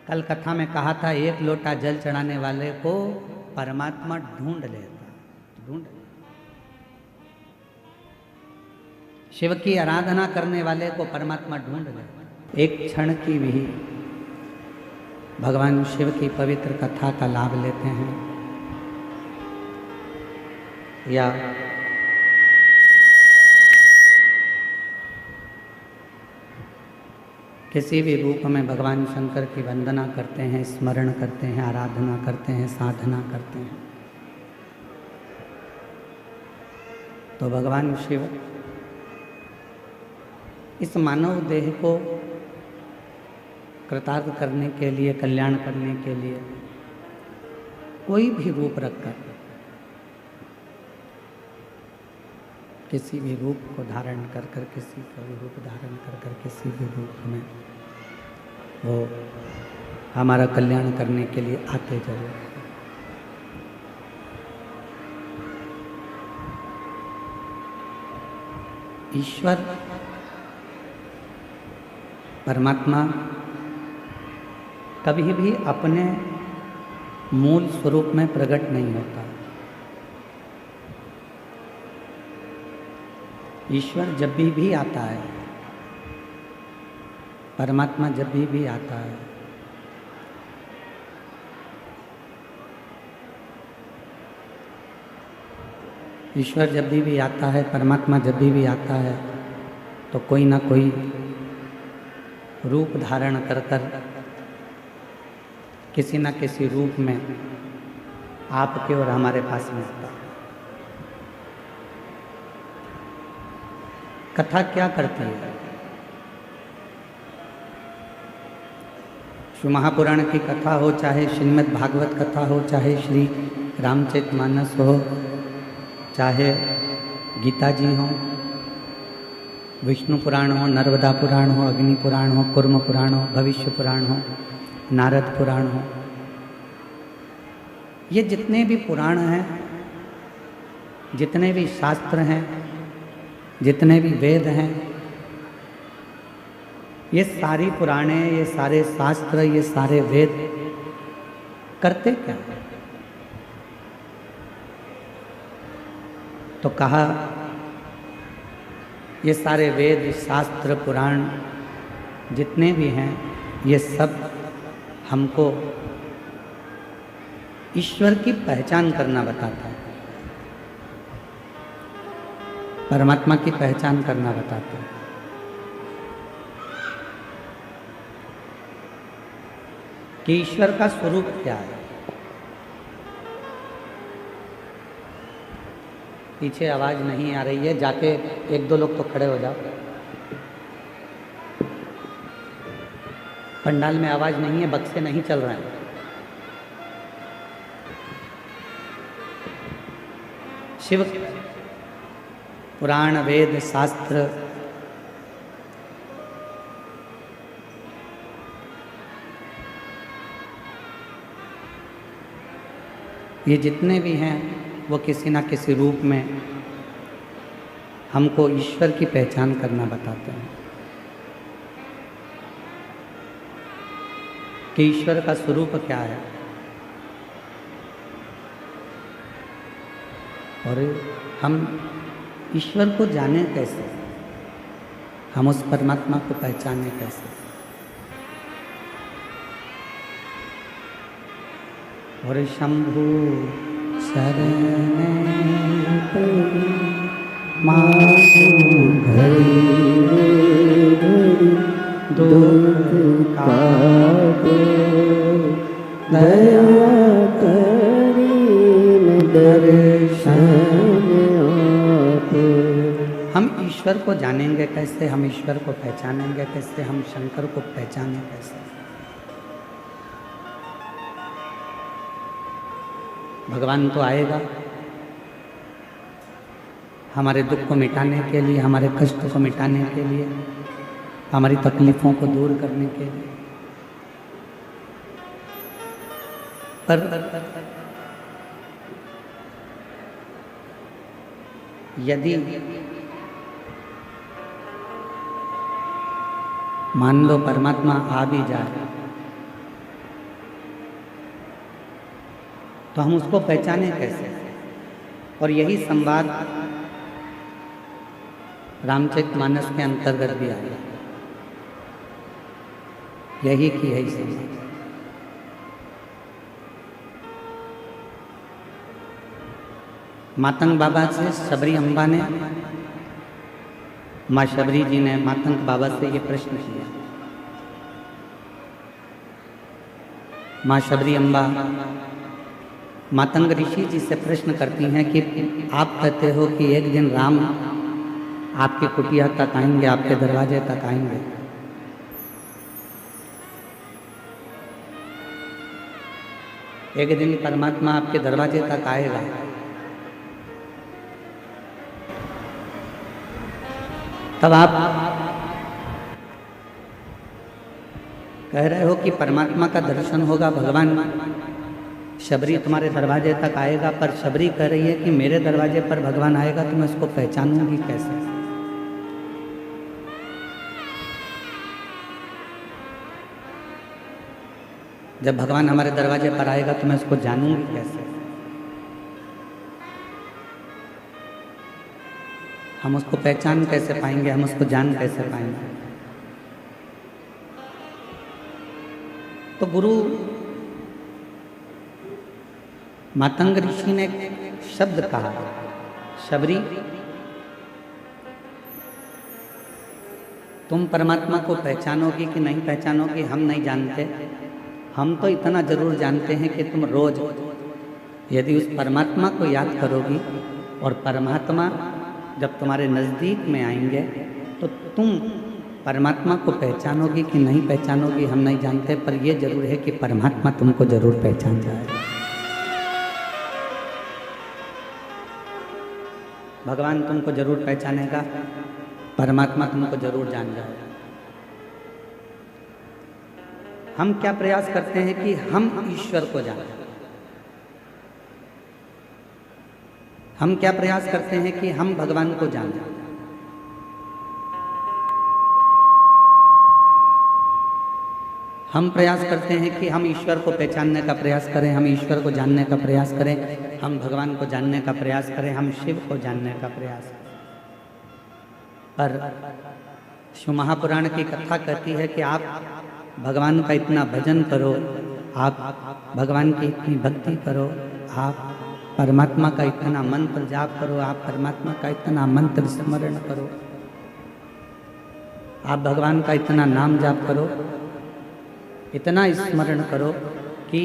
कल कथा में कहा था एक लोटा जल चढ़ाने वाले को परमात्मा ढूंढ लेता, ढूंढ। शिव की आराधना करने वाले को परमात्मा ढूंढ लेता। एक क्षण की भी भगवान शिव की पवित्र कथा का लाभ लेते हैं या किसी भी रूप में भगवान शंकर की वंदना करते हैं, स्मरण करते हैं, आराधना करते हैं, साधना करते हैं, तो भगवान शिव इस मानव देह को कृतार्थ करने के लिए, कल्याण करने के लिए कोई भी रूप रखकर, किसी भी रूप को धारण कर कर, किसी का भी रूप धारण कर कर, किसी भी रूप में वो हमारा कल्याण करने के लिए आते जरूर हैं। ईश्वर परमात्मा कभी भी अपने मूल स्वरूप में प्रकट नहीं होता। ईश्वर जब भी आता है, परमात्मा जब भी आता है, ईश्वर जब भी आता है, परमात्मा जब भी आता है, तो कोई ना कोई रूप धारण कर कर किसी न किसी रूप में आपके और हमारे पास में आता है। कथा क्या करती है? श्री महापुराण की कथा हो, चाहे श्रीमद् भागवत कथा हो, चाहे श्री रामचरितमानस हो, चाहे गीता जी हो, विष्णु पुराण हो, नर्मदा पुराण हो, अग्नि पुराण हो, कूर्म पुराण हो, भविष्य पुराण हो, नारद पुराण हो, ये जितने भी पुराण हैं, जितने भी शास्त्र हैं, जितने भी वेद हैं, ये सारी पुराणे, ये सारे शास्त्र, ये सारे वेद करते क्या? तो कहा ये सारे वेद, शास्त्र, पुराण जितने भी हैं, ये सब हमको ईश्वर की पहचान करना बताता है, परमात्मा की पहचान करना बताता है। कि ईश्वर का स्वरूप क्या है। पीछे आवाज नहीं आ रही है, जाके एक दो लोग तो खड़े हो जाओ। पंडाल में आवाज नहीं है, बक्से नहीं चल रहे हैं। शिव पुराण, वेद, शास्त्र ये जितने भी हैं, वो किसी ना किसी रूप में हमको ईश्वर की पहचान करना बताते हैं कि ईश्वर का स्वरूप क्या है। और हम ईश्वर को जाने कैसे, हम उस परमात्मा को पहचाने कैसे। और शंभु शरण मासु घड़ी दुख काटो, दया करीन दर्शन आपो। हम ईश्वर को जानेंगे कैसे, हम ईश्वर को पहचानेंगे कैसे, हम शंकर को पहचाने कैसे। भगवान तो आएगा हमारे दुख को मिटाने के लिए, हमारे कष्ट को मिटाने के लिए, हमारी तकलीफों को दूर करने के लिए। पर यदि मान लो परमात्मा आ भी जाए तो हम उसको पहचाने कैसे? और यही संवाद रामचरितमानस के अंतर्गत भी आया, यही की यही संवाद। मातंग बाबा से शबरी अम्बा ने, माँ शबरी जी ने मातंग बाबा से ये प्रश्न किया। माँ शबरी अम्बा मातंग ऋषि जी से प्रश्न करती हैं कि आप कहते हो कि एक दिन राम आपकी कुटिया तक आएंगे, आपके दरवाजे तक आएंगे, एक दिन परमात्मा आपके दरवाजे तक आएगा, तब आप कह रहे हो कि परमात्मा का दर्शन होगा, भगवान शबरी तुम्हारे दरवाजे तक आएगा, पर शबरी कह रही है कि मेरे दरवाजे पर भगवान आएगा तो मैं उसको पहचानूंगी कैसे? जब भगवान हमारे दरवाजे पर आएगा तो मैं उसको जानूंगी कैसे? हम उसको पहचान कैसे पाएंगे, हम उसको जान कैसे पाएंगे? तो गुरु मातंग ऋषि ने शब्द कहा, शबरी तुम परमात्मा को पहचानोगी कि नहीं पहचानोगी हम नहीं जानते, हम तो इतना जरूर जानते हैं कि तुम रोज यदि उस परमात्मा को याद करोगी और परमात्मा जब तुम्हारे नज़दीक में आएंगे तो तुम परमात्मा को पहचानोगी कि नहीं पहचानोगी हम नहीं जानते, पर यह जरूर है कि परमात्मा तुमको जरूर पहचान जाएगा। भगवान तुमको जरूर पहचानेगा, परमात्मा तुमको जरूर जान जाएगा। हम क्या प्रयास करते हैं कि हम ईश्वर को जानें, हम क्या प्रयास करते हैं कि हम भगवान को जानें। हम प्रयास करते हैं कि हम ईश्वर को पहचानने का प्रयास करें, हम ईश्वर को जानने का प्रयास करें, हम भगवान को जानने का प्रयास करें, हम शिव को जानने का प्रयास करें। पर शिव महापुराण की कथा कहती है कि आप भगवान का इतना भजन करो, आप भगवान की इतनी भक्ति करो, आप परमात्मा का इतना मंत्र जाप करो, आप परमात्मा का इतना मंत्र स्मरण करो, आप भगवान का इतना नाम जाप करो, इतना स्मरण करो कि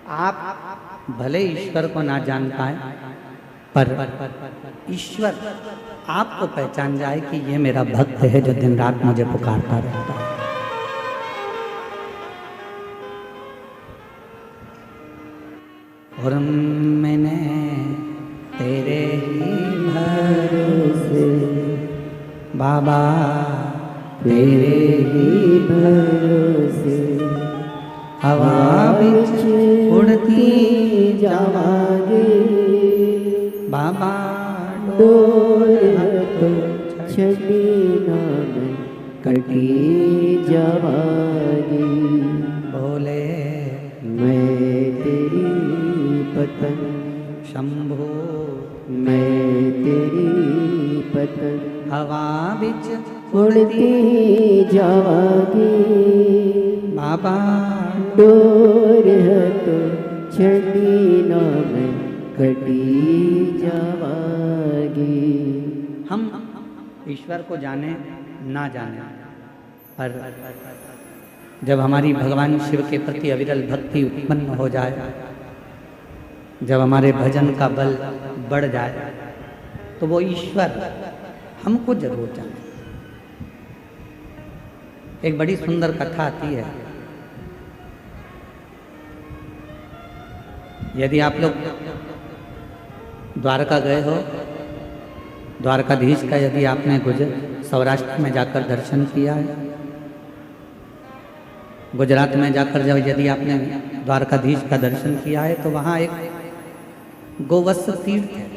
आप भले ईश्वर को ना जान पाए पर ईश्वर आपको पहचान जाए कि ये मेरा भक्त है जो दिन रात मुझे पुकारता रहता है। और मैंने तेरे ही भरोसे बाबा, तेरे ही भरोसे हवा बिच उड़ती जावागे बाबा, डोर तो छड़ी ना मैं कटी जावागी। बोले मैं तेरी पतंग शंभो, मैं तेरी पतंग हवा बिच उड़ती जावागी बाबा, डोर तो छड़ी ना मैं कटी जावागी। हम ईश्वर को जाने ना जाने, पर जब हमारी भगवान शिव के प्रति अविरल भक्ति उत्पन्न हो जाए, जब हमारे भजन का बल बढ़ जाए, तो वो ईश्वर हमको जरूर जाने। एक बड़ी सुंदर कथा आती है, यदि आप लोग द्वारका गए हो, द्वारकाधीश का यदि आपने सौराष्ट्र में जाकर दर्शन किया है, गुजरात में जाकर जब यदि आपने द्वारकाधीश का दर्शन किया है, तो वहाँ एक गोवत्स तीर्थ है।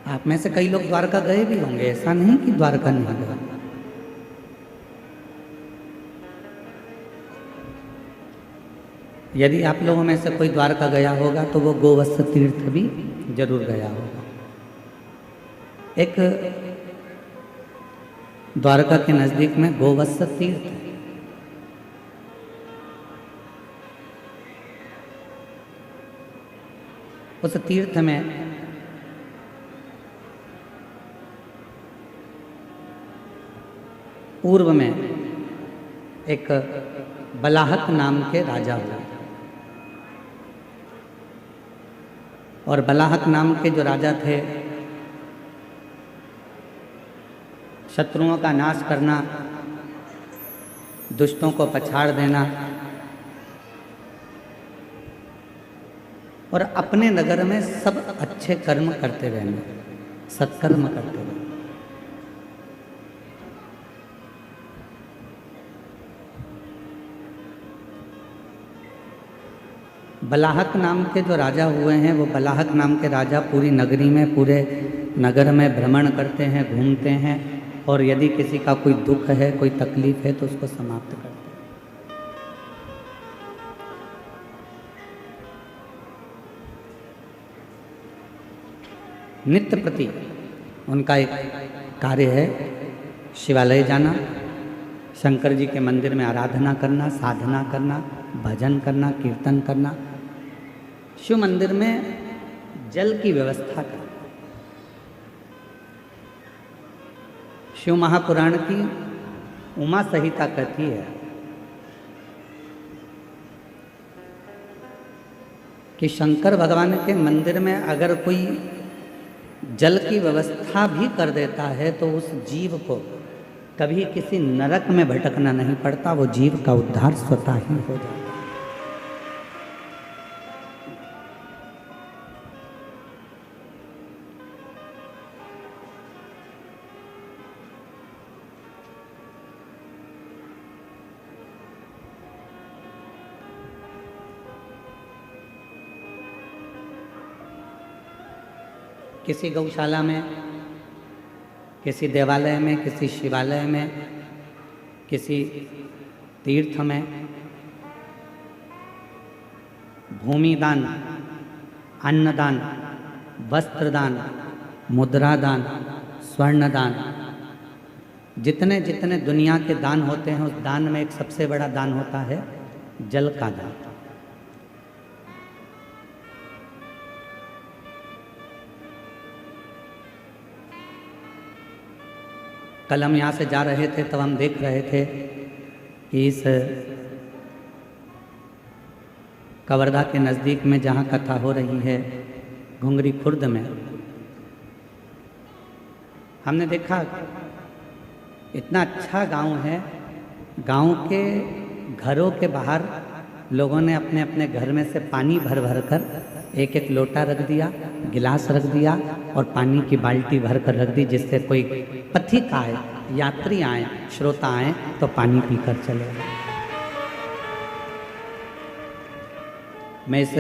आप में से कई लोग द्वारका गए भी होंगे, ऐसा नहीं कि द्वारका नहीं गए। यदि आप लोगों में से कोई द्वारका गया होगा तो वो गोवत्स तीर्थ भी जरूर गया होगा। एक द्वारका के नजदीक में गोवत्स तीर्थ है। उस तीर्थ में पूर्व में एक बलाहक नाम के राजा हुए, और बलाहक नाम के जो राजा थे, शत्रुओं का नाश करना, दुष्टों को पछाड़ देना और अपने नगर में सब अच्छे कर्म करते रहना, सत्कर्म करते रहना। बलाहक नाम के जो राजा हुए हैं, वो बलाहक नाम के राजा पूरी नगरी में, पूरे नगर में भ्रमण करते हैं, घूमते हैं, और यदि किसी का कोई दुख है, कोई तकलीफ है तो उसको समाप्त करते हैं। नित्य प्रति उनका एक कार्य है शिवालय जाना, शंकर जी के मंदिर में आराधना करना, साधना करना, भजन करना, कीर्तन करना, शिव मंदिर में जल की व्यवस्था करना। शिव महापुराण की उमा संहिता कहती है कि शंकर भगवान के मंदिर में अगर कोई जल की व्यवस्था भी कर देता है तो उस जीव को कभी किसी नरक में भटकना नहीं पड़ता, वो जीव का उद्धार स्वतः ही हो जाता है। किसी गौशाला में, किसी देवालय में, किसी शिवालय में, किसी तीर्थ में भूमि दान, अन्नदान, वस्त्रदान, मुद्रादान, स्वर्णदान, जितने जितने दुनिया के दान होते हैं, उस दान में एक सबसे बड़ा दान होता है जल का दान। कल हम यहाँ से जा रहे थे तब हम देख रहे थे कि इस कवर्धा के नज़दीक में जहाँ कथा हो रही है, घुंगरी खुर्द में, हमने देखा इतना अच्छा गांव है। गांव के घरों के बाहर लोगों ने अपने अपने घर में से पानी भर भर कर एक एक लोटा रख दिया, गिलास रख दिया और पानी की बाल्टी भर कर रख दी, जिससे कोई पथिक आए, यात्री आए, श्रोता आए तो पानी पीकर चले। मैं इस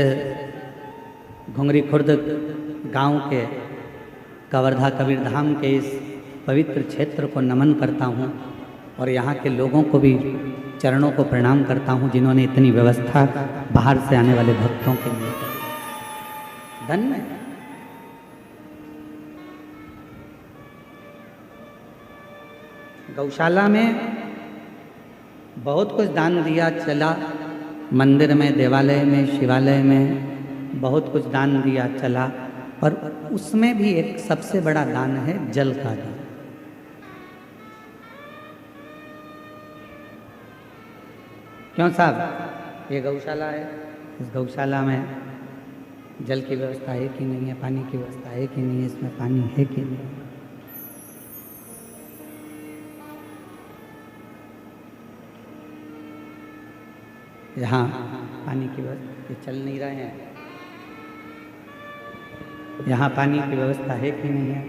घुंगरी खुर्द गांव के कवर्धा कबीरधाम के इस पवित्र क्षेत्र को नमन करता हूं और यहाँ के लोगों को भी चरणों को प्रणाम करता हूं, जिन्होंने इतनी व्यवस्था बाहर से आने वाले भक्तों के लिए की। धन्य है। गौशाला में बहुत कुछ दान दिया चला, मंदिर में, देवालय में, शिवालय में बहुत कुछ दान दिया चला, और उसमें भी एक सबसे बड़ा दान है जल का दान। क्यों साहब, ये गौशाला है, इस गौशाला में जल की व्यवस्था है कि नहीं है, पानी की व्यवस्था है कि नहीं है, इसमें पानी है कि नहीं? यहाँ पानी की व्यवस्था चल नहीं रहे हैं, यहाँ पानी की व्यवस्था है कि नहीं है,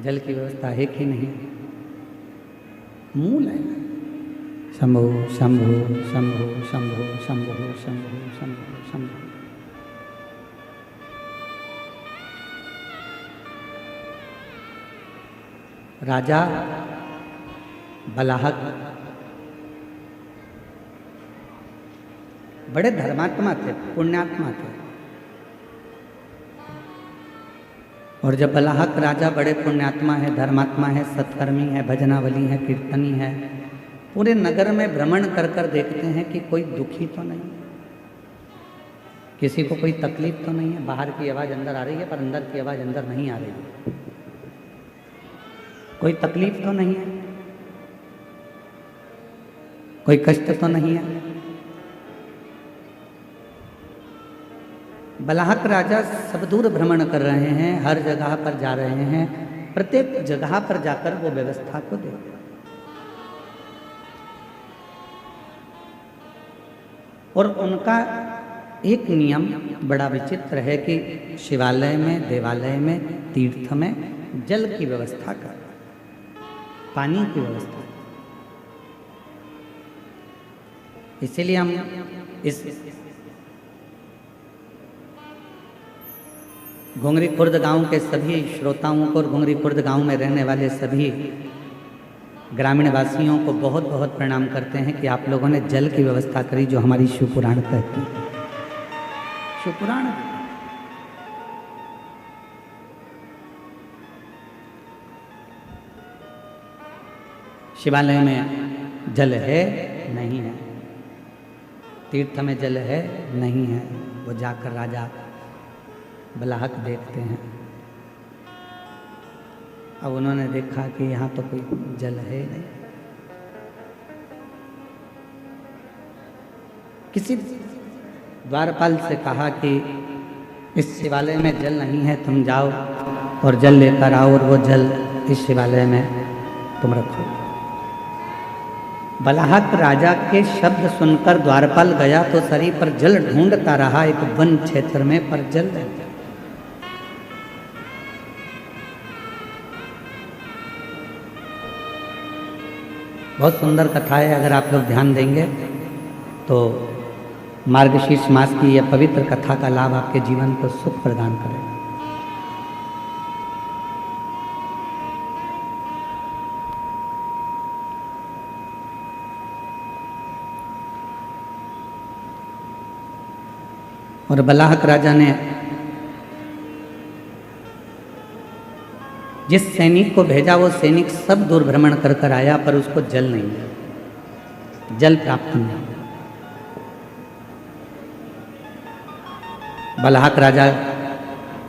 जल की व्यवस्था है कि नहीं? मूल है शंभो शंभो शंभो शंभो शंभो शंभो शंभो शंभो। राजा बलाहक बड़े धर्मात्मा थे, पुण्यात्मा थे। और जब बलाहक राजा बड़े पुण्यात्मा है, धर्मात्मा है, सत्कर्मी है, भजनावली है, कीर्तनी है, पूरे नगर में भ्रमण कर कर देखते हैं कि कोई दुखी तो नहीं, किसी को कोई तकलीफ तो नहीं है। बाहर की आवाज़ अंदर आ रही है पर अंदर की आवाज़ अंदर नहीं आ रही है। कोई तकलीफ तो नहीं है, कोई कष्ट तो नहीं है। बलाहक राजा सब दूर भ्रमण कर रहे हैं, हर जगह पर जा रहे हैं, प्रत्येक जगह पर जाकर वो व्यवस्था को देखते हैं। और उनका एक नियम बड़ा विचित्र है कि शिवालय में, देवालय में, तीर्थ में जल की व्यवस्था कर, पानी की व्यवस्था। इसीलिए हम इस घुंगरी खुर्द गांव के सभी श्रोताओं को और घुंगरी खुर्द गांव में रहने वाले सभी ग्रामीण वासियों को बहुत बहुत प्रणाम करते हैं कि आप लोगों ने जल की व्यवस्था करी, जो हमारी शिवपुराण कहती है। शिवपुराण शिवालय में जल है नहीं है, तीर्थ में जल है नहीं है, वो जाकर राजा बलाहक देखते हैं। अब उन्होंने देखा कि यहाँ तो कोई जल है नहीं। किसी द्वारपाल से कहा कि इस शिवालय में जल नहीं है, तुम जाओ और जल लेकर आओ और वो जल इस शिवालय में तुम रखो। बलाहक राजा के शब्द सुनकर द्वारपाल गया तो शरीर पर जल ढूंढता रहा एक वन क्षेत्र में, पर जल नहीं। बहुत सुंदर कथा है, अगर आप लोग ध्यान देंगे तो मार्गशीर्ष मास की यह पवित्र कथा का लाभ आपके जीवन को सुख प्रदान करेगा। और बलाहक राजा ने जिस सैनिक को भेजा वो सैनिक सब दूर भ्रमण कर कर आया, पर उसको जल नहीं मिला, जल प्राप्त नहीं। बलाहक राजा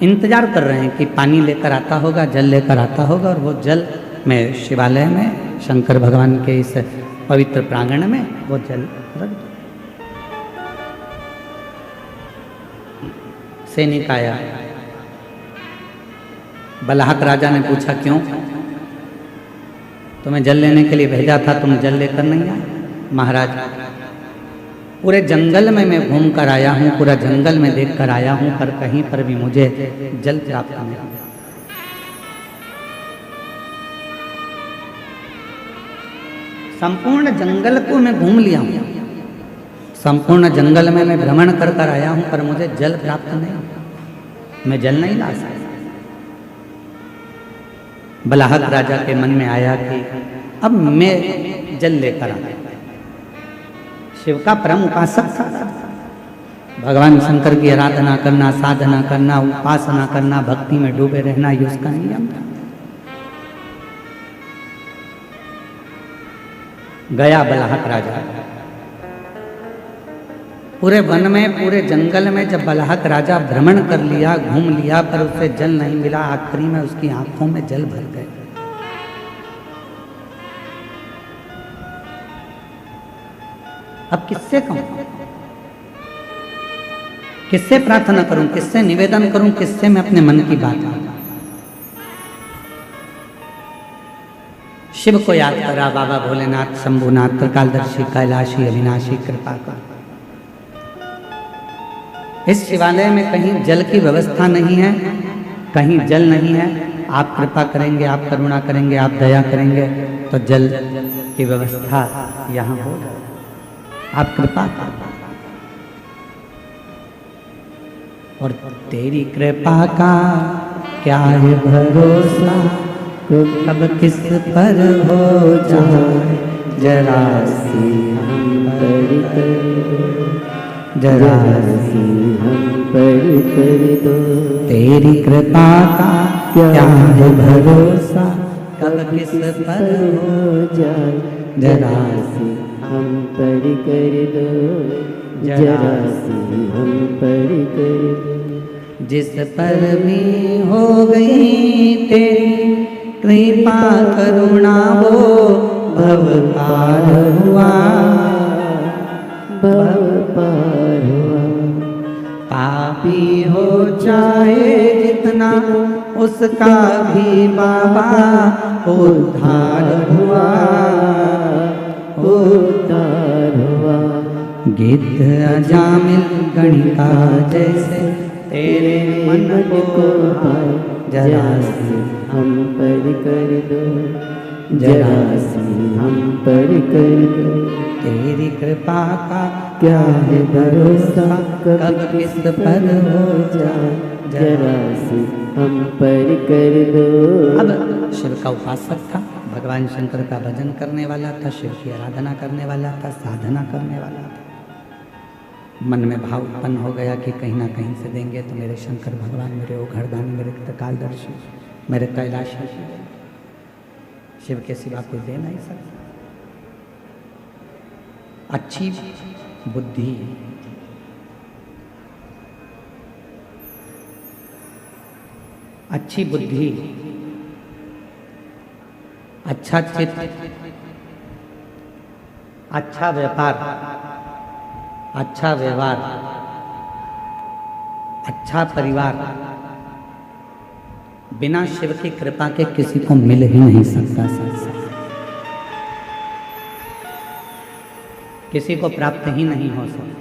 इंतजार कर रहे हैं कि पानी लेकर आता होगा, जल लेकर आता होगा, और वो जल में शिवालय में शंकर भगवान के इस पवित्र प्रांगण में वो जल रख दो। सैनिक आया, बलाहक राजा ने पूछा क्यों, तुम्हें जल लेने के लिए भेजा था, तुम जल लेकर नहीं आए? महाराज, पूरे जंगल में मैं घूम कर आया हूँ, पूरा जंगल में देख कर आया हूँ, पर कहीं पर भी मुझे जल प्राप्त नहीं हुआ। संपूर्ण जंगल को मैं घूम लिया हूँ, संपूर्ण जंगल में मैं भ्रमण कर कर आया हूँ, पर मुझे जल प्राप्त नहीं, मैं जल नहीं ला सकता। बलाहक राजा के मन में आया कि अब मैं जल लेकर आता। शिव का परम उपासक था, भगवान शंकर की आराधना करना, साधना करना, उपासना करना, भक्ति में डूबे रहना, ये उसका नियम था। गया बलाहक राजा, पूरे वन में, पूरे जंगल में जब बलाहक राजा भ्रमण कर लिया, घूम लिया, पर उसे जल नहीं मिला। आखिरी में उसकी आंखों में जल भर गए। अब किससे कहूं, किससे प्रार्थना करूं, किससे निवेदन करूं, किससे मैं अपने मन की बात कहूं? शिव को याद करा, बाबा भोलेनाथ, शंभुनाथ, त्रिकालदर्शी, कैलाशी, अविनाशी, कृपा कर। इस शिवालय में कहीं जल की व्यवस्था नहीं है, कहीं जल नहीं है। आप कृपा करेंगे, आप करुणा करेंगे, आप दया करेंगे तो जल की व्यवस्था यहाँ हो। आप कृपा करें। और तेरी कृपा का क्या है भरोसा, कब किस पर हो जाए जरा सी हम पर कर दो, जरा सी हम पर कर दो। तेरी कृपा का क्या है भरोसा, कब किस पर हो जाए जरा सी हम पर कर दो, जरा सी हम पर कर दो। जिस पर भी हो गई तेरी कृपा करुणा वो भव पार हुआ, भव पार हुआ। पापी हो चाहे जितना उसका भी बाबा उद्धार हुआ, उद्धार हुआ। गिद्ध अजामिल गणिका जैसे तेरे मन को भाए जरा सी हम पर कर दो, जरा सी हम पर कर दो। तेरी कृपा का क्या है भरोसा, कब किस पर हो जाए जरा सी हम पर कर दो। अब शिव का उपासक था, भगवान शंकर का भजन करने वाला था, शिव की आराधना करने वाला था, साधना करने वाला था। मन में भाव उत्पन्न हो गया कि कहीं ना कहीं से देंगे तो मेरे शंकर भगवान, मेरे ओघरदानी, मेरे त्रिकालदर्शी, मेरे कैलाशी शिव के सिवा कोई दे नहीं सकता। अच्छी बुद्धि, अच्छी बुद्धि, अच्छा चित्त, अच्छा व्यापार, अच्छा व्यवहार, अच्छा परिवार बिना शिव की कृपा के किसी को मिल ही नहीं सकता। किसी को प्राप्त ही नहीं हो सकता।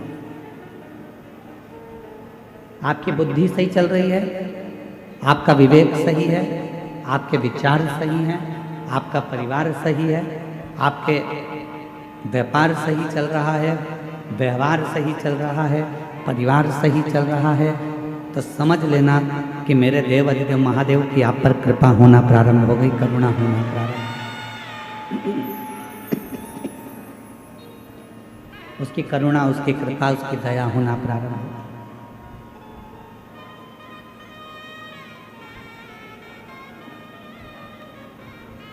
आपकी बुद्धि सही चल रही है, आपका विवेक सही है, आपके विचार सही हैं, आपका परिवार सही है, आपके व्यापार सही चल रहा है, व्यवहार सही चल रहा है, परिवार सही चल रहा है, तो समझ लेना कि मेरे देव अधिदेव महादेव की आप पर कृपा होना प्रारंभ हो गई, करुणा होना प्रारंभ। उसकी करुणा, उसकी कृपा, उसकी दया होना प्रारंभ हो।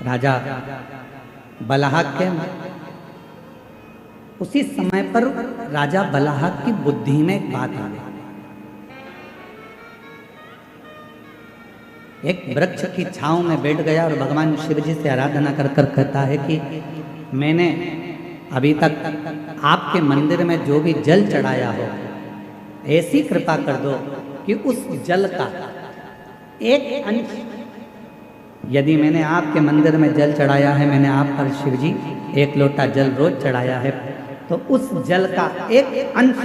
राजा बलाहक के उसी समय पर राजा बलाहक की बुद्धि में एक बात आ गई। एक वृक्ष की छांव में बैठ गया और भगवान शिव जी से आराधना कर कर कहता है कि मैंने अभी तक आपके मंदिर में जो भी जल चढ़ाया हो, ऐसी कृपा कर दो कि उस जल का एक अंश, यदि मैंने आपके मंदिर में जल चढ़ाया है, मैंने आप पर शिव जी एक लोटा जल रोज चढ़ाया है, तो उस जल का एक अंश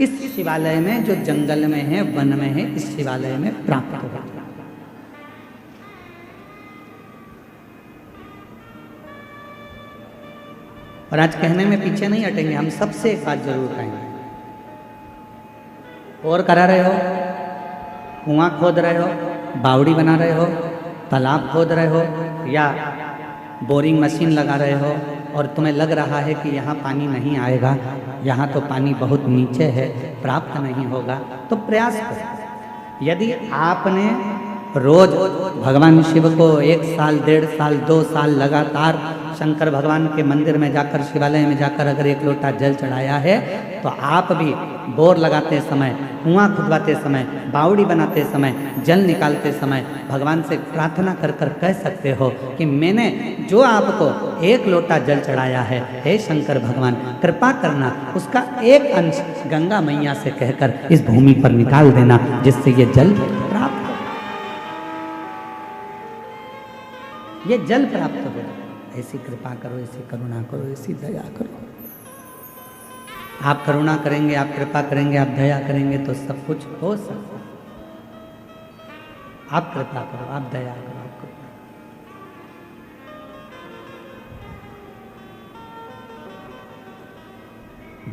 इस शिवालय में, जो जंगल में है, वन में है, इस शिवालय में प्राप्त होगा। और आज कहने में पीछे नहीं हटेंगे, हम सबसे एक बात जरूर कहेंगे। और करा रहे हो, कुआं खोद रहे हो, बावड़ी बना रहे हो, तालाब खोद रहे हो, या बोरिंग मशीन लगा रहे हो और तुम्हें लग रहा है कि यहाँ पानी नहीं आएगा, यहाँ तो पानी बहुत नीचे है, प्राप्त नहीं होगा, तो प्रयास करो। यदि आपने रोज भगवान शिव को 1 साल, 1.5 साल, 2 साल लगातार शंकर भगवान के मंदिर में जाकर, शिवालय में जाकर अगर एक लोटा जल चढ़ाया है, तो आप भी बोर लगाते समय, कुआं खुदवाते समय, बावड़ी बनाते समय, जल निकालते समय भगवान से प्रार्थना कर कर कह सकते हो कि मैंने जो आपको 1 लोटा जल चढ़ाया है, हे शंकर भगवान कृपा करना, उसका एक अंश गंगा मैया से कहकर इस भूमि पर निकाल देना, जिससे ये जल प्राप्त हो, ये जल प्राप्त हो। ऐसी कृपा करो, ऐसी करुणा करो, ऐसी दया करो। आप करुणा करेंगे, आप कृपा करेंगे, आप दया करेंगे तो सब कुछ हो सकता है। आप कृपा करो, आप दया करो, आप कृपा।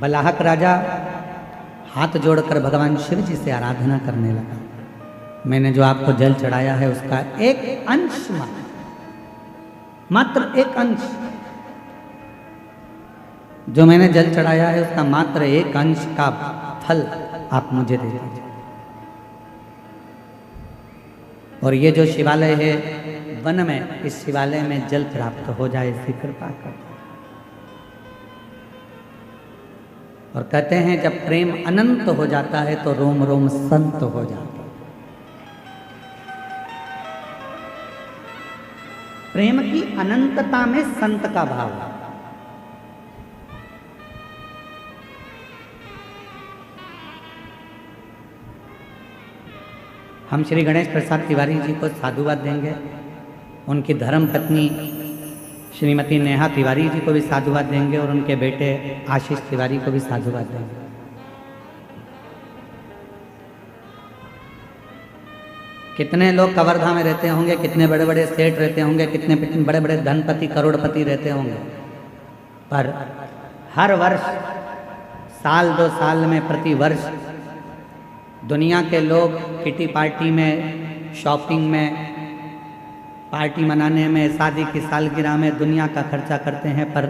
बलाहक राजा हाथ जोड़कर भगवान शिव जी से आराधना करने लगा। मैंने जो आपको जल चढ़ाया है उसका एक अंश मात्र एक अंश, जो मैंने जल चढ़ाया है उसका मात्र एक अंश का फल आप मुझे दे दीजिए। और ये जो शिवालय है वन में, इस शिवालय में जल प्राप्त हो जाए, इसकी कृपा कर। और कहते हैं जब प्रेम अनंत हो जाता है तो रोम रोम संत हो जाता है। प्रेम की अनंतता में संत का भाव है। हम श्री गणेश प्रसाद तिवारी जी को साधुवाद देंगे, उनकी धर्म पत्नी श्रीमती नेहा तिवारी जी को भी साधुवाद देंगे और उनके बेटे आशीष तिवारी को भी साधुवाद देंगे। कितने लोग कवर्धा में रहते होंगे, कितने बड़े बड़े सेठ रहते होंगे, कितने बड़े बड़े धनपति करोड़पति रहते होंगे, पर हर वर्ष साल 2 साल में प्रति वर्ष दुनिया के लोग किटी पार्टी में, शॉपिंग में, पार्टी मनाने में, शादी की सालगिरह में दुनिया का खर्चा करते हैं। पर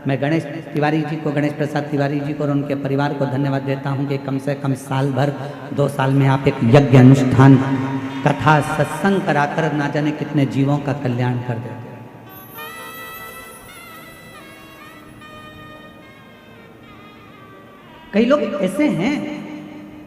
मैं गणेश तिवारी जी को, गणेश प्रसाद तिवारी जी को और उनके परिवार को धन्यवाद देता हूं कि कम से कम साल भर 2 साल में आप एक यज्ञ अनुष्ठान, कथा, सत्संग कराकर ना जाने कितने जीवों का कल्याण कर देते हैं। कई लोग ऐसे हैं,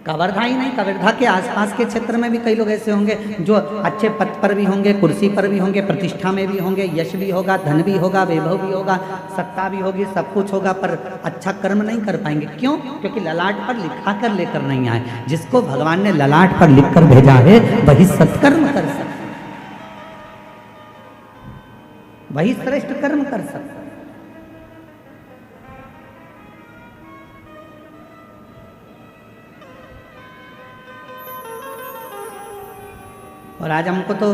कवर्धा ही नहीं, कवर्धा के आसपास के क्षेत्र में भी कई लोग ऐसे होंगे जो अच्छे पद पर भी होंगे, कुर्सी पर भी होंगे, प्रतिष्ठा में भी होंगे, यश भी होगा, धन भी होगा, वैभव भी होगा, सत्ता भी होगी, सब कुछ होगा, पर अच्छा कर्म नहीं कर पाएंगे। क्यों? क्योंकि ललाट पर लिखा कर लेकर नहीं आए। जिसको भगवान ने ललाट पर लिख कर भेजा है वही सत्कर्म कर सकता, वही श्रेष्ठ कर्म कर सकता। और आज हमको तो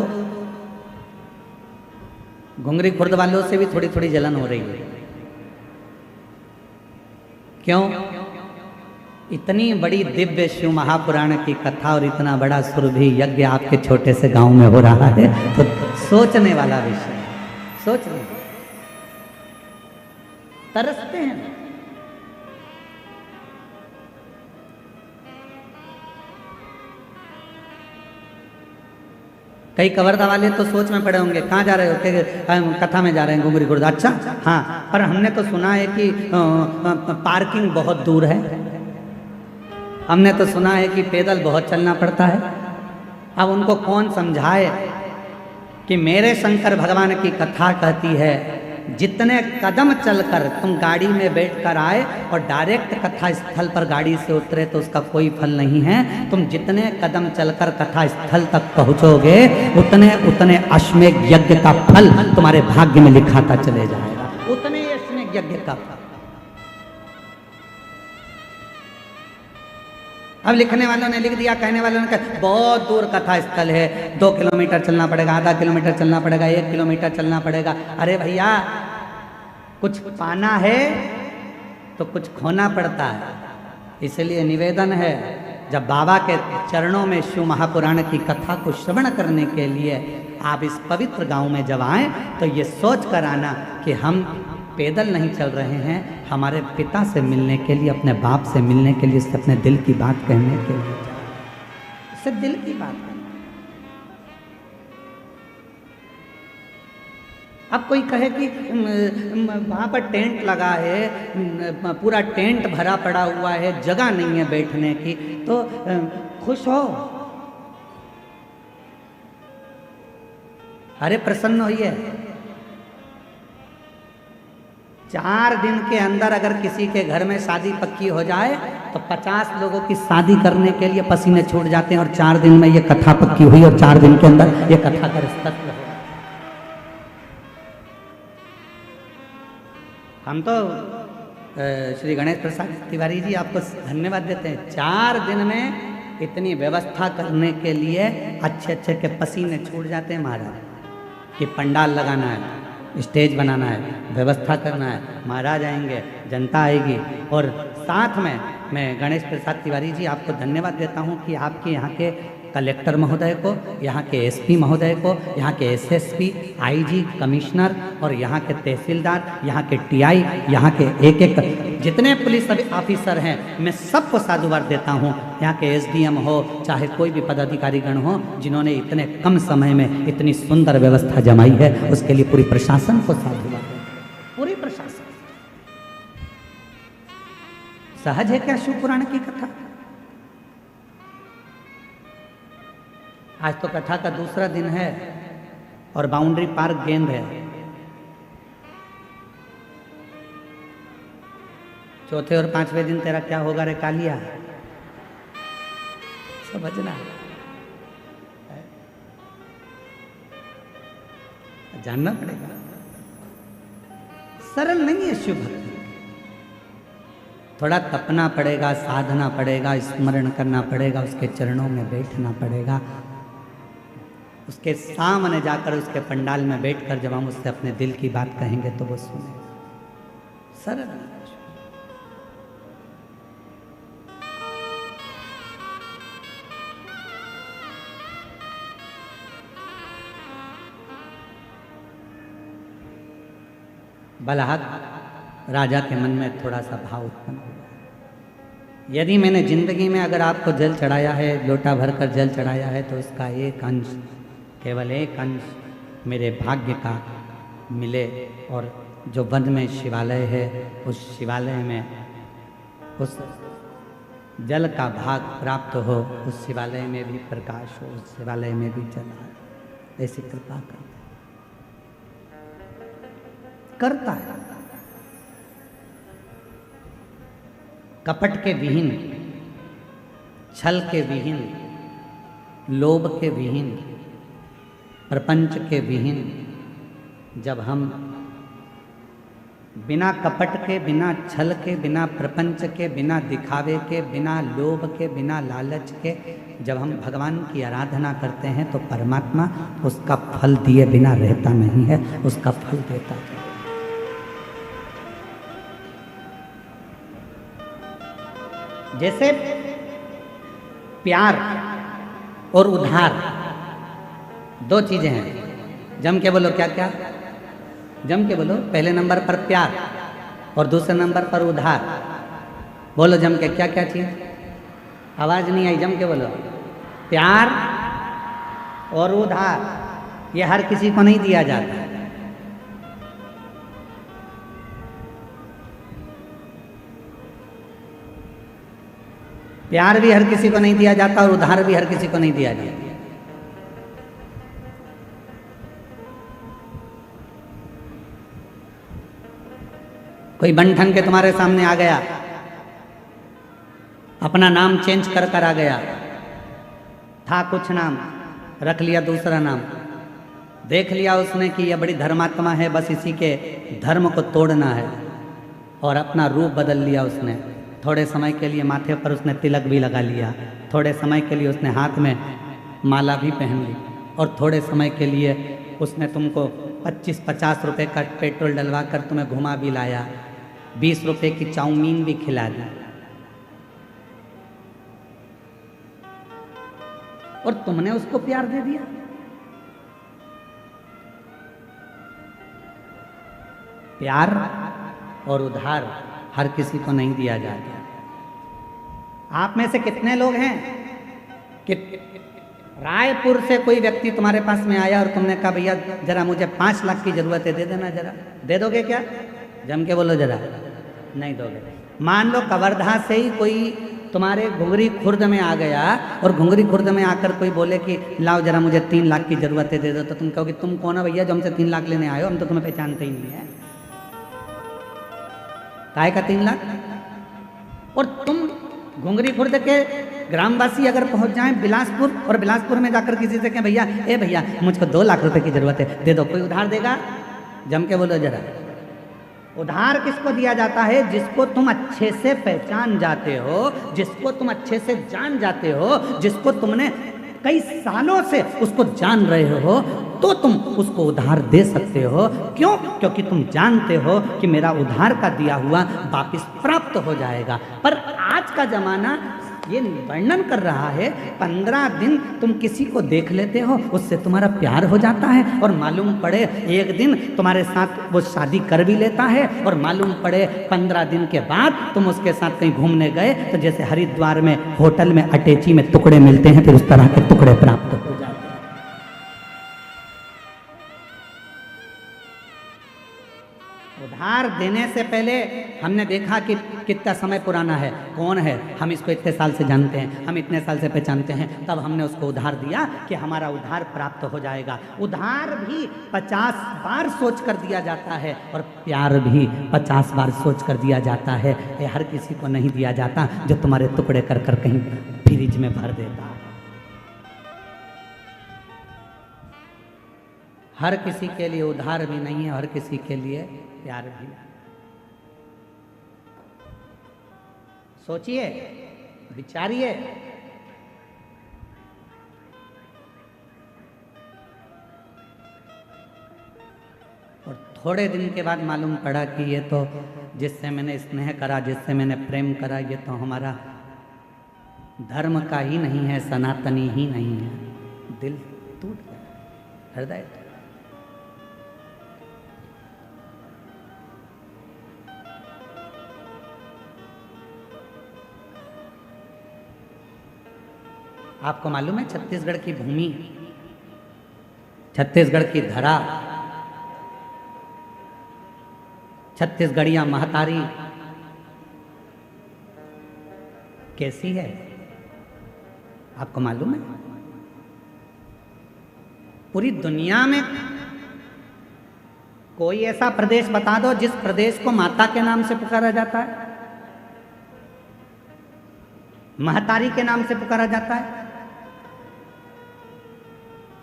घुंगरी खुर्द वालों से भी थोड़ी थोड़ी जलन हो रही है। क्यों? इतनी बड़ी दिव्य शिव महापुराण की कथा और इतना बड़ा सुरभि यज्ञ आपके छोटे से गांव में हो रहा है, तो सोचने वाला विषय, सोचने तरसते हैं। कई कवर्धा वाले तो सोच में पड़े होंगे, कहाँ जा रहे हो? कि कथा में जा रहे हैं घुंगरी खुर्द। अच्छा, हाँ, पर हमने तो सुना है कि पार्किंग बहुत दूर है, हमने तो सुना है कि पैदल बहुत चलना पड़ता है। अब उनको कौन समझाए कि मेरे शंकर भगवान की कथा कहती है जितने कदम चलकर तुम गाड़ी में बैठकर आए और डायरेक्ट कथा स्थल पर गाड़ी से उतरे तो उसका कोई फल नहीं है। तुम जितने कदम चलकर कथा स्थल तक पहुंचोगे उतने उतने अश्वमेध यज्ञ का फल तुम्हारे भाग्य में लिखाता चले जाएगा, उतने अश्वमेध यज्ञ का फल। अब लिखने वालों ने लिख दिया, कहने वालों ने कहा बहुत दूर कथा स्थल है, 2 किलोमीटर चलना पड़ेगा, आधा किलोमीटर चलना पड़ेगा, 1 किलोमीटर चलना पड़ेगा। अरे भैया, कुछ पाना है तो कुछ खोना पड़ता है। इसलिए निवेदन है, जब बाबा के चरणों में शिव महापुराण की कथा को श्रवण करने के लिए आप इस पवित्र गांव में जब आएं तो ये सोच कर आना कि हम पैदल नहीं चल रहे हैं, हमारे पिता से मिलने के लिए, अपने बाप से मिलने के लिए, इससे अपने दिल की बात कहने के लिए, इससे दिल की बात कहना। अब कोई कहे कि वहाँ पर टेंट लगा है, पूरा टेंट भरा पड़ा हुआ है, जगह नहीं है बैठने की, तो खुश हो, अरे प्रसन्न होइए। 4 दिन के अंदर अगर किसी के घर में शादी पक्की हो जाए तो 50 लोगों की शादी करने के लिए पसीने छूट जाते हैं, और 4 दिन में ये कथा पक्की हुई और 4 दिन के अंदर ये कथा का रिश्ता हो। हम तो श्री गणेश प्रसाद तिवारी जी आपको धन्यवाद देते हैं। 4 दिन में इतनी व्यवस्था करने के लिए अच्छे अच्छे के पसीने छूट जाते हैं महाराज, कि पंडाल लगाना है, स्टेज बनाना है, व्यवस्था करना है, महाराज आएंगे, जनता आएगी। और साथ में मैं गणेश प्रसाद तिवारी जी आपको धन्यवाद देता हूं कि आपके यहाँ के कलेक्टर महोदय को, यहाँ के एसपी महोदय को, यहाँ के एसएसपी, आईजी, कमिश्नर और यहाँ के तहसीलदार, यहाँ के टीआई, यहाँ के एक जितने पुलिस ऑफिसर हैं, मैं सबको साधुवाद देता हूँ। यहाँ के एसडीएम हो, चाहे कोई भी पदाधिकारीगण हो, जिन्होंने इतने कम समय में इतनी सुंदर व्यवस्था जमाई है, उसके लिए पूरी प्रशासन को साधुवाद है। पूरी प्रशासन। सहज है क्या शिव पुराण की कथा? आज तो कथा का दूसरा दिन है और बाउंड्री पार गेंद है। चौथे और पांचवें दिन तेरा क्या होगा रे कालिया? समझना, जानना पड़ेगा। सरल नहीं है शिव भक्ति। थोड़ा तपना पड़ेगा, साधना पड़ेगा, स्मरण करना पड़ेगा, उसके चरणों में बैठना पड़ेगा, उसके सामने जाकर उसके पंडाल में बैठकर जब हम उससे अपने दिल की बात कहेंगे तो वो सुनेगा। सरल। बलहक राजा के मन में थोड़ा सा भाव उत्पन्न हुआ। यदि मैंने जिंदगी में अगर आपको जल चढ़ाया है, लोटा भरकर जल चढ़ाया है, तो उसका एक अंश, केवल एक अंश मेरे भाग्य का मिले, और जो वन में शिवालय है, उस शिवालय में उस जल का भाग प्राप्त हो, उस शिवालय में भी प्रकाश हो, उस शिवालय में भी जल आए। ऐसी कृपा करता है। कपट के विहीन, छल के विहीन, लोभ के विहीन, प्रपंच के विहीन, जब हम बिना कपट के, बिना छल के, बिना प्रपंच के, बिना दिखावे के, बिना लोभ के, बिना लालच के जब हम भगवान की आराधना करते हैं, तो परमात्मा उसका फल दिए बिना रहता नहीं है, उसका फल देता है। जैसे प्यार और उधार दो चीजें हैं। जम के बोलो, क्या क्या? जम के बोलो। पहले नंबर पर प्यार और दूसरे नंबर पर उधार। बोलो जम के, क्या क्या चीज? आवाज नहीं आई, जम के बोलो। प्यार और उधार, ये हर किसी को नहीं दिया जाता। प्यार भी हर किसी को नहीं दिया जाता और उधार भी हर किसी को नहीं दिया जाता। कोई बंठन के तुम्हारे सामने आ गया, अपना नाम चेंज कर कर आ गया, था कुछ नाम, रख लिया दूसरा नाम, देख लिया उसने कि यह बड़ी धर्मात्मा है, बस इसी के धर्म को तोड़ना है, और अपना रूप बदल लिया उसने। थोड़े समय के लिए माथे पर उसने तिलक भी लगा लिया, थोड़े समय के लिए उसने हाथ में माला भी पहन ली, और थोड़े समय के लिए उसने तुमको 25-50 रुपए का पेट्रोल डलवा कर तुम्हें घुमा भी लाया, 20 रुपए की चाउमीन भी खिला दी, और तुमने उसको प्यार दे दिया। प्यार और उधार हर किसी को नहीं दिया जाता। आप में से कितने लोग हैं कि रायपुर से कोई व्यक्ति तुम्हारे पास में आया और तुमने कहा भैया जरा मुझे 5 लाख की जरूरत है, दे देना जरा? दे दोगे क्या? जम के बोलो जरा। नहीं दोगे। मान लो कवर्धा से ही कोई तुम्हारे घुंगरी खुर्द में आ गया और घुंगरी खुर्द में आकर कोई बोले कि लाओ जरा मुझे 3 लाख की जरूरत है, दे दो, तो तुम कहोगे तुम कौन हो भैया जो हमसे 3 लाख लेने आए हो? हम तो तुम्हें पहचानते ही नहीं है। काहे का 3 लाख? और तुम घुंगरी खुर्द के ग्रामवासी अगर पहुंच जाएं बिलासपुर, और बिलासपुर में जाकर किसी से कहें भैया ए भैया मुझको 2 लाख रुपए की जरूरत है, दे दो, कोई उधार देगा? जम के बोलो जरा। उधार किसको दिया जाता है? जिसको तुम अच्छे से पहचान जाते हो, जिसको तुम अच्छे से जान जाते हो, जिसको तुमने कई सालों से उसको जान रहे हो, तो तुम उसको उधार दे सकते हो। क्यों? क्योंकि तुम जानते हो कि मेरा उधार का दिया हुआ वापस प्राप्त हो जाएगा। पर आज का जमाना ये वर्णन कर रहा है 15 दिन तुम किसी को देख लेते हो, उससे तुम्हारा प्यार हो जाता है, और मालूम पड़े एक दिन तुम्हारे साथ वो शादी कर भी लेता है, और मालूम पड़े 15 दिन के बाद तुम उसके साथ कहीं घूमने गए तो जैसे हरिद्वार में होटल में अटैची में टुकड़े मिलते हैं, फिर उस तरह के टुकड़े प्राप्त हो जाते हैं। उधार देने से पहले हमने देखा कि कितना समय पुराना है, कौन है, हम इसको इतने साल से जानते हैं, हम इतने साल से पहचानते हैं, तब हमने उसको उधार दिया कि हमारा उधार प्राप्त हो जाएगा। उधार भी 50 बार सोच कर दिया जाता है, और प्यार भी 50 बार सोच कर दिया जाता है। ये हर किसी को नहीं दिया जाता जो तुम्हारे टुकड़े कर कर कहीं फ्रिज में भर देता। हर किसी के लिए उधार भी नहीं है, हर किसी के लिए प्यार भी। सोचिए, विचारिए। और थोड़े दिन के बाद मालूम पड़ा कि ये तो जिससे मैंने स्नेह करा, जिससे मैंने प्रेम करा, ये तो हमारा धर्म का ही नहीं है, सनातनी ही नहीं है। दिल टूट गया, हृदय। आपको मालूम है छत्तीसगढ़ की भूमि, छत्तीसगढ़ की धरा, छत्तीसगढ़िया महतारी कैसी है? आपको मालूम है? पूरी दुनिया में कोई ऐसा प्रदेश बता दो जिस प्रदेश को माता के नाम से पुकारा जाता है, महतारी के नाम से पुकारा जाता है।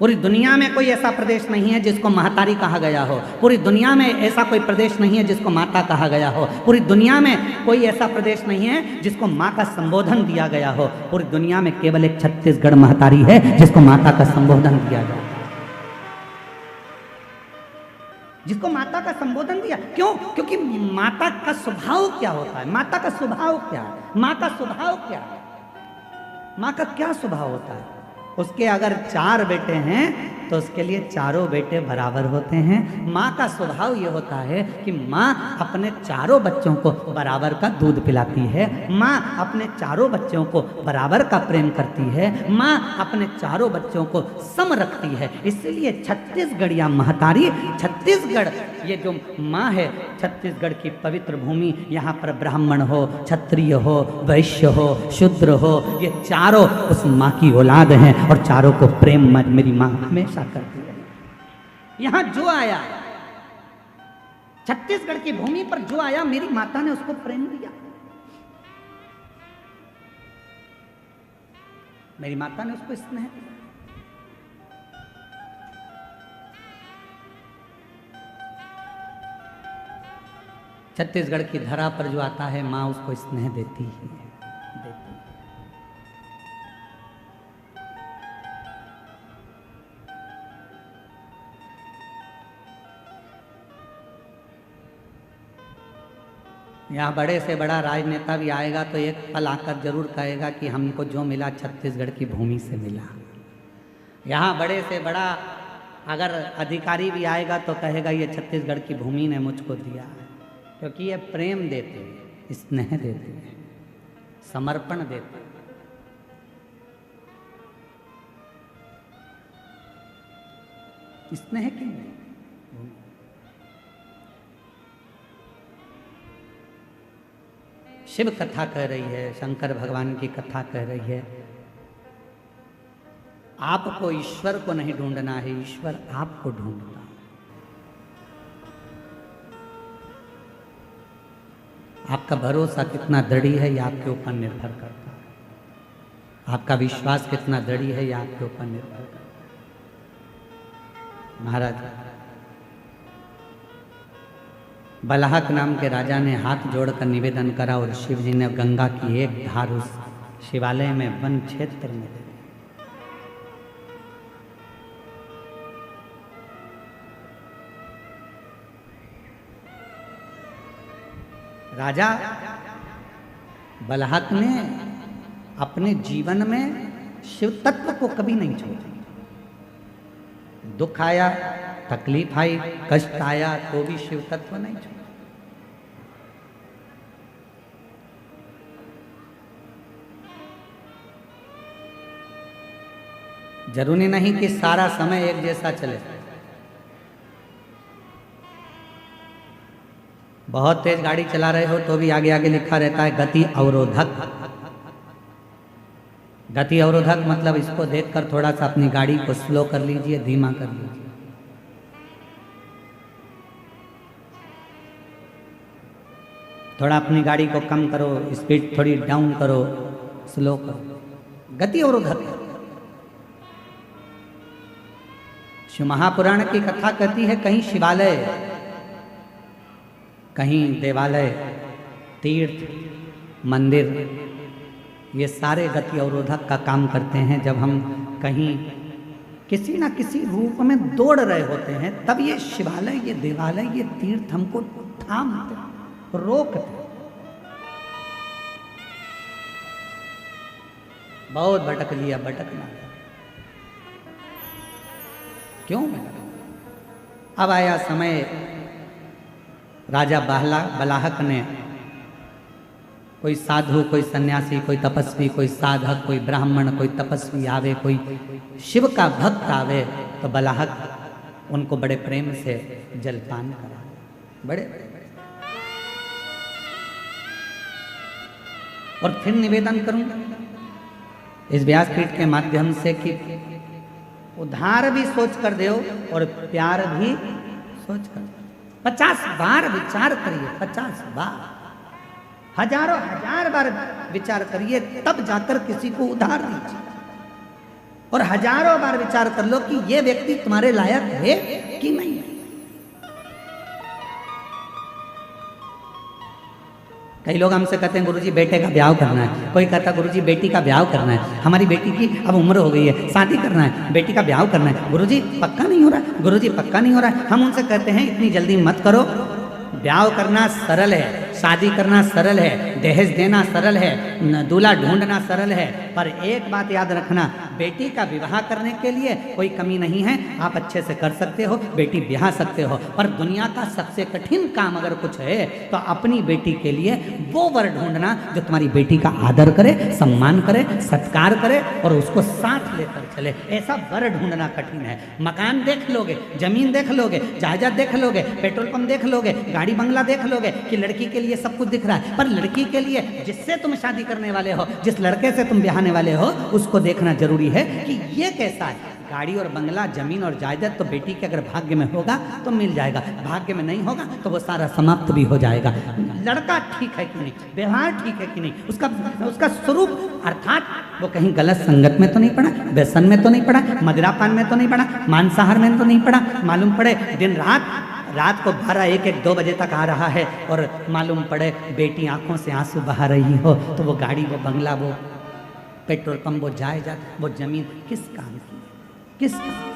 पूरी दुनिया में कोई ऐसा प्रदेश नहीं है जिसको महतारी कहा गया हो। पूरी दुनिया में ऐसा कोई प्रदेश नहीं है जिसको माता कहा गया हो। पूरी दुनिया में कोई ऐसा प्रदेश नहीं है जिसको माँ का संबोधन दिया गया हो। पूरी दुनिया में केवल एक छत्तीसगढ़ महतारी है जिसको माता का संबोधन दिया गया, जिसको माता का संबोधन दिया। क्यों? क्योंकि माता का स्वभाव क्या होता है? माता का स्वभाव क्या है? माँ का स्वभाव क्या है? माँ का क्या स्वभाव होता है? उसके अगर 4 बेटे हैं तो उसके लिए चारों बेटे बराबर होते हैं। माँ का स्वभाव ये होता है कि माँ अपने चारों बच्चों को बराबर का दूध पिलाती है। माँ अपने चारों बच्चों को बराबर का प्रेम करती है। माँ अपने चारों बच्चों को सम रखती है। इसलिए छत्तीसगढ़िया महतारी, छत्तीसगढ़ ये जो माँ है, छत्तीसगढ़ की पवित्र भूमि, यहाँ पर ब्राह्मण हो, क्षत्रिय हो, वैश्य हो, शूद्र हो, ये चारों उस माँ की औलाद हैं, और चारों को प्रेम मेरी माँ हमेशा करती है। यहाँ जो आया, छत्तीसगढ़ की भूमि पर जो आया, मेरी माता ने उसको प्रेम दिया। मेरी माता ने उसको स्नेह दिया। छत्तीसगढ़ की धरा पर जो आता है, माँ उसको स्नेह देती ही है, देती है। यहाँ बड़े से बड़ा राजनेता भी आएगा तो एक पल आकर जरूर कहेगा कि हमको जो मिला छत्तीसगढ़ की भूमि से मिला। यहाँ बड़े से बड़ा अगर अधिकारी भी आएगा तो कहेगा ये छत्तीसगढ़ की भूमि ने मुझको दिया, क्योंकि ये प्रेम देते हैं, स्नेह देते हैं, समर्पण देते हैं। स्नेह क्यों नहीं? शिव कथा कह रही है, शंकर भगवान की कथा कह रही है, आपको ईश्वर को नहीं ढूंढना है, ईश्वर आपको ढूंढता है। आपका भरोसा कितना दृढ़ है, यह आपके ऊपर निर्भर करता है। आपका विश्वास कितना दृढ़ है, यह आपके ऊपर निर्भर करता है। महाराज बलहक नाम के राजा ने हाथ जोड़कर निवेदन करा, और शिव जी ने गंगा की एक धार उस शिवालय में वन क्षेत्र में दे दी। राजा बलहक ने अपने जीवन में शिव तत्व को कभी नहीं छोड़ा। दुख आया, तकलीफ आई, कष्ट आया, तो भी शिव तत्व नहीं छोड़ा। जरूरी नहीं कि सारा समय एक जैसा चले। बहुत तेज गाड़ी चला रहे हो तो भी आगे आगे लिखा रहता है गति अवरोधक। गति अवरोधक मतलब इसको देखकर थोड़ा सा अपनी गाड़ी को स्लो कर लीजिए, धीमा कर लीजिए। थोड़ा अपनी गाड़ी को कम करो, स्पीड थोड़ी डाउन करो, स्लो करो। गति अवरोधक है। शिव महापुराण की कथा कहती है कहीं शिवालय, कहीं देवालय, तीर्थ, मंदिर, ये सारे गति अवरोधक का काम करते हैं। जब हम कहीं किसी ना किसी रूप में दौड़ रहे होते हैं तब ये शिवालय, ये देवालय, ये तीर्थ हमको थामते, रोकते। बहुत भटक लिया, भटकना क्यों भटक? अब आया समय, राजा बलाहक ने, कोई साधु, कोई सन्यासी, कोई तपस्वी, कोई साधक, कोई ब्राह्मण, कोई तपस्वी आवे, कोई शिव का भक्त आवे तो बलाहक उनको बड़े प्रेम से जलपान करा, बड़े। और फिर निवेदन करूं इस व्यासपीठ के माध्यम से कि उधार भी सोच कर दो और प्यार भी सोच कर दो। 50 बार विचार करिए, 50 बार, हजारों हजार बार विचार करिए, तब जाकर किसी को उधार दीजिए। और हजारों बार विचार कर लो कि ये व्यक्ति तुम्हारे लायक है कि नहीं। कई लोग हमसे कहते हैं गुरुजी बेटे का ब्याह करना है, कोई कहता है गुरुजी बेटी का ब्याह करना है, हमारी बेटी की अब उम्र हो गई है, शादी करना है, बेटी का ब्याह करना है, गुरुजी पक्का नहीं हो रहा है, गुरुजी पक्का नहीं हो रहा है। हम उनसे कहते हैं इतनी जल्दी मत करो, ब्याह करना सरल है, शादी करना सरल है, दहेज देना सरल है, दूल्हा ढूंढना सरल है, पर एक बात याद रखना, बेटी का विवाह करने के लिए कोई कमी नहीं है, आप अच्छे से कर सकते हो, बेटी ब्याह सकते हो। पर दुनिया का सबसे कठिन काम अगर कुछ है तो अपनी बेटी के लिए वो वर ढूंढना जो तुम्हारी बेटी का आदर करे, सम्मान करे, सत्कार करे और उसको साथ लेकर चले। ऐसा वर ढूंढना कठिन है। मकान देख लोगे, जमीन देख लोगे, जायदाद देख लोगे, पेट्रोल पंप देख लोगे, गाड़ी बंगला देख लोगे कि लड़की के लिए सब कुछ दिख रहा है, पर लड़की के लिए जिससे तुम शादी करने वाले हो, जिस लड़के से तुम ब्याहने वाले हो, उसको देखना जरूरी है कि ये कैसा है। गाड़ी और बंगला, जमीन और जायदाद तो बेटी के अगर भाग्य में होगा तो मिल जाएगा, भाग्य में नहीं होगा तो वो सारा समाप्त भी हो जाएगा। लड़का ठीक है कि नहीं, व्यवहार ठीक है कि नहीं, उसका स्वरूप अर्थात वो कहीं गलत संगत में तो नहीं पड़ा, व्यसन में तो नहीं पड़ा, मदिरापान में तो नहीं पड़ा, मांसाहार में तो नहीं पड़ा। मालूम पड़े दिन रात को 12, 1, 1, 2 बजे तक आ रहा है और मालूम पड़े बेटी आंखों से आंसू बहा रही हो, तो वो गाड़ी, वो बंगला, वो पेट्रोल पंप, वो जायदाद, वो जमीन किस काम की, किस काम?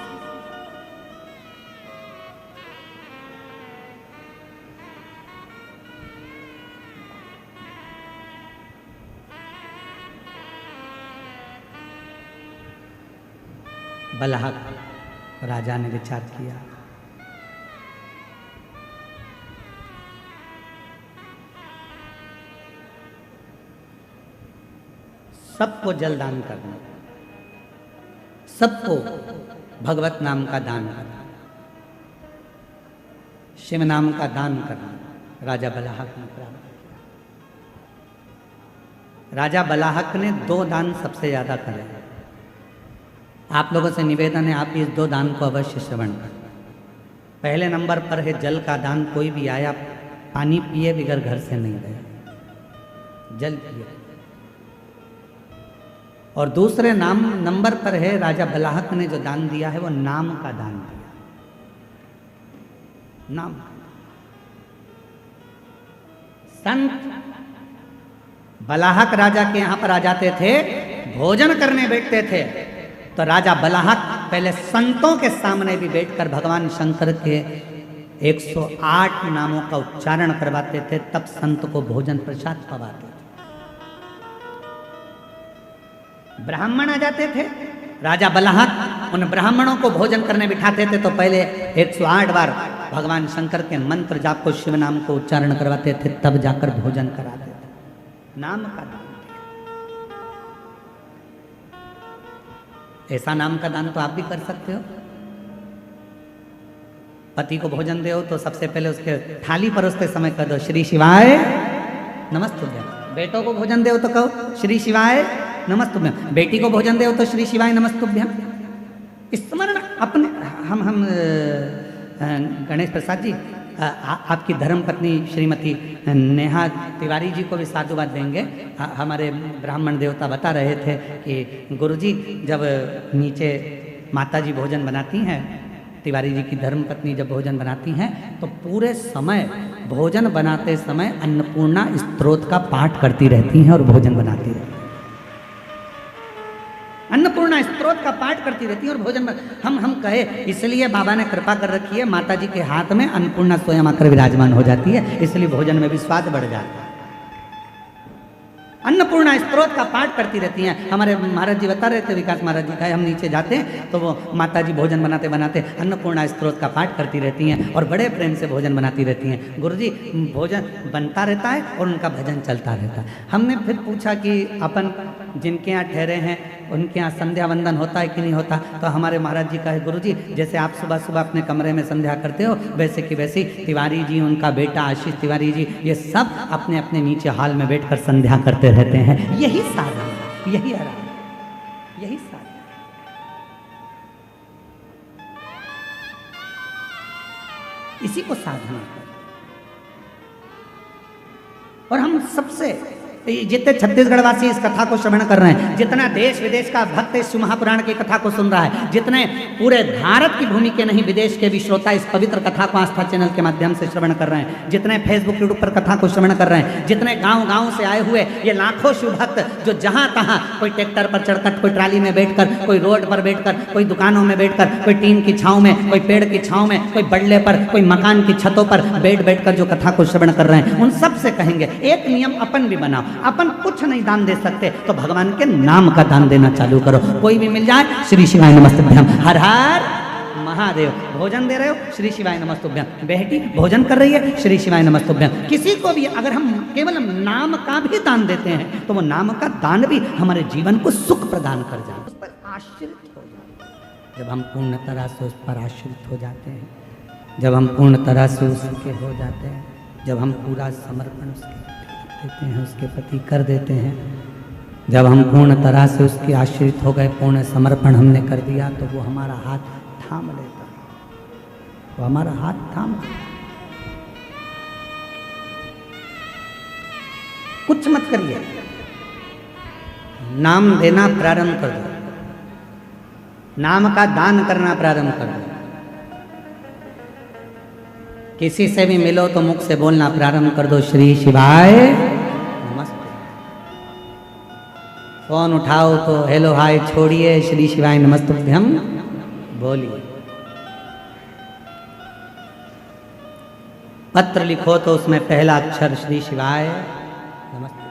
बलाहक राजा ने विचार किया, सबको जल दान करना, सबको भगवत नाम का दान करना, शिव नाम का दान करना राजा बलाहक ने प्रारंभ किया। राजा बलाहक ने 2 दान सबसे ज्यादा करे। आप लोगों से निवेदन है, आप इस 2 दान को अवश्य श्रवण करें। पहले नंबर पर है जल का दान। कोई भी आया पानी पिए बगैर घर से नहीं गया, जल पिए। और दूसरे नंबर पर है राजा बलाहक ने जो दान दिया है वो नाम का दान दिया, नाम। संत बलाहक राजा के यहां पर आ जाते थे, भोजन करने बैठते थे, तो राजा बलाहक पहले संतों के सामने भी बैठकर भगवान शंकर के 108 नामों का उच्चारण करवाते थे, तब संत को भोजन प्रसाद पवाते थे। ब्राह्मण आ जाते थे, राजा बलहक उन ब्राह्मणों को भोजन करने बिठाते थे तो पहले 108 बार भगवान शंकर के मंत्र जाप को, शिव नाम को उच्चारण करवाते थे, तब जाकर भोजन कराते थे। नाम का दान दिया। ऐसा नाम का दान तो आप भी कर सकते हो। पति को भोजन दो तो सबसे पहले उसके थाली परोसते समय कह दो श्री शिवाय नमस्तुभ्यम। बेटों को भोजन दो तो कहो श्री शिवाय नमस्तुभ्यम। बेटी को भोजन दो तो श्री शिवाय नमस्तुभ्यम। स्मरण अपने हम गणेश प्रसाद जी आपकी धर्मपत्नी श्रीमती नेहा तिवारी जी को भी साधुवाद देंगे। हमारे ब्राह्मण देवता बता रहे थे कि गुरुजी जब नीचे माता जी भोजन बनाती हैं, तिवारी जी की धर्मपत्नी जब भोजन बनाती हैं तो पूरे समय भोजन बनाते समय अन्नपूर्णा स्तोत्र का पाठ करती रहती हैं और भोजन बनाती रहती हैं। अन्नपूर्णा स्तोत्र का पाठ करती रहती है और भोजन हम कहे इसलिए बाबा ने कृपा कर रखी है, माता जी के हाथ में अन्नपूर्णा स्वयं आकर विराजमान हो जाती है, इसलिए भोजन में भी स्वाद बढ़ जाता है। अन्नपूर्णा स्तोत्र का पाठ करती रहती हैं। हमारे महाराज जी बता रहे थे, विकास महाराज जी का, हम नीचे जाते हैं तो वो माता जी भोजन बनाते बनाते अन्नपूर्णा स्तोत्र का पाठ करती रहती हैं और बड़े प्रेम से भोजन बनाती रहती हैं। गुरुजी भोजन बनता रहता है और उनका भजन चलता रहता है। हमने फिर पूछा कि अपन जिनके यहाँ ठहरे हैं उनके यहाँ संध्या वंदन होता है कि नहीं होता, तो हमारे महाराज जी कहे गुरुजी जैसे आप सुबह सुबह अपने कमरे में संध्या करते हो वैसे की वैसी तिवारी जी, उनका बेटा आशीष तिवारी जी, ये सब अपने अपने नीचे हॉल में बैठकर संध्या करते रहते हैं। यही साधन, यही आराम, यही साधन। इसी को साधना। और हम सबसे जितने छत्तीसगढ़ वासी इस कथा को श्रवण कर रहे हैं, जितना देश विदेश का भक्त इस शिव महापुराण की कथा को सुन रहा है, जितने पूरे भारत की भूमि के नहीं विदेश के भी श्रोता इस पवित्र कथा को आस्था चैनल के माध्यम से श्रवण कर रहे हैं, जितने फेसबुक यूट्यूब पर कथा को श्रवण कर रहे हैं, जितने गांव गांव से आए हुए ये लाखों शिव भक्त जो जहां तहां, कोई ट्रैक्टर पर चढ़कर, कोई ट्राली में बैठकर, कोई रोड पर बैठकर, कोई दुकानों में बैठकर, कोई टीन की छांव में, कोई पेड़ की छांव में, कोई बल्ले पर, कोई मकान की छतों पर बैठकर जो कथा को श्रवण कर रहे हैं, उन सब से कहेंगे एक नियम अपन भी बनाओ। अपन कुछ नहीं दान दे सकते तो भगवान के नाम का दान देना चालू करो। कोई भी मिल जाए श्री शिवाय नमस्तुभ्यम, हर हर महादेव। भोजन दे रहे हो श्री शिवाय नमस्तुभ्यम, बेटी भोजन कर रही है श्री शिवाय नमस्तुभ्यम। किसी को भी अगर हम केवल नाम का भी दान देते हैं तो वो नाम का दान भी हमारे जीवन को सुख प्रदान कर जाए, उस पर आश्रित हो जाए। जब हम पूर्ण तरह से उस पर आश्रित हो जाते हैं, जब हम पूर्ण तरह से उसके हो जाते हैं, जब हम पूरा समर्पण उसके देते हैं, उसके प्रति कर देते हैं, जब हम पूर्ण तरह से उसके आश्रित हो गए, पूर्ण समर्पण हमने कर दिया, तो वो हमारा हाथ थाम लेता है, वो हमारा हाथ थाम लेता है। कुछ मत करिए, नाम देना प्रारंभ कर दो, नाम का दान करना प्रारंभ कर दो। किसी से भी मिलो तो मुख से बोलना प्रारंभ कर दो श्री शिवाय नमस्ते। फोन उठाओ तो हेलो हाय छोड़िए, श्री शिवाय नमस्तुभ्यम बोलिए। पत्र लिखो तो उसमें पहला अक्षर श्री शिवाय नमस्ते।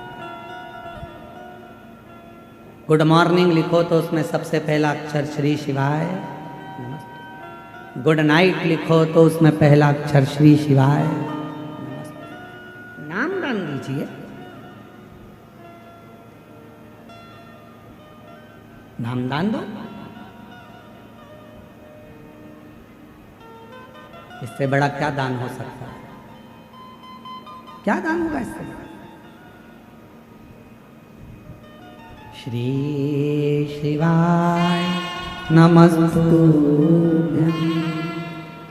गुड मॉर्निंग लिखो तो उसमें सबसे पहला अक्षर श्री शिवाय नमस्ते। गुड नाइट लिखो तो उसमें पहला अक्षर श्री शिवाय नमस्ते। नाम दान दीजिए, नाम दान दो। इससे बड़ा क्या दान हो सकता है? क्या दान होगा इससे? श्री शिवाय नमस्तुभ्यं,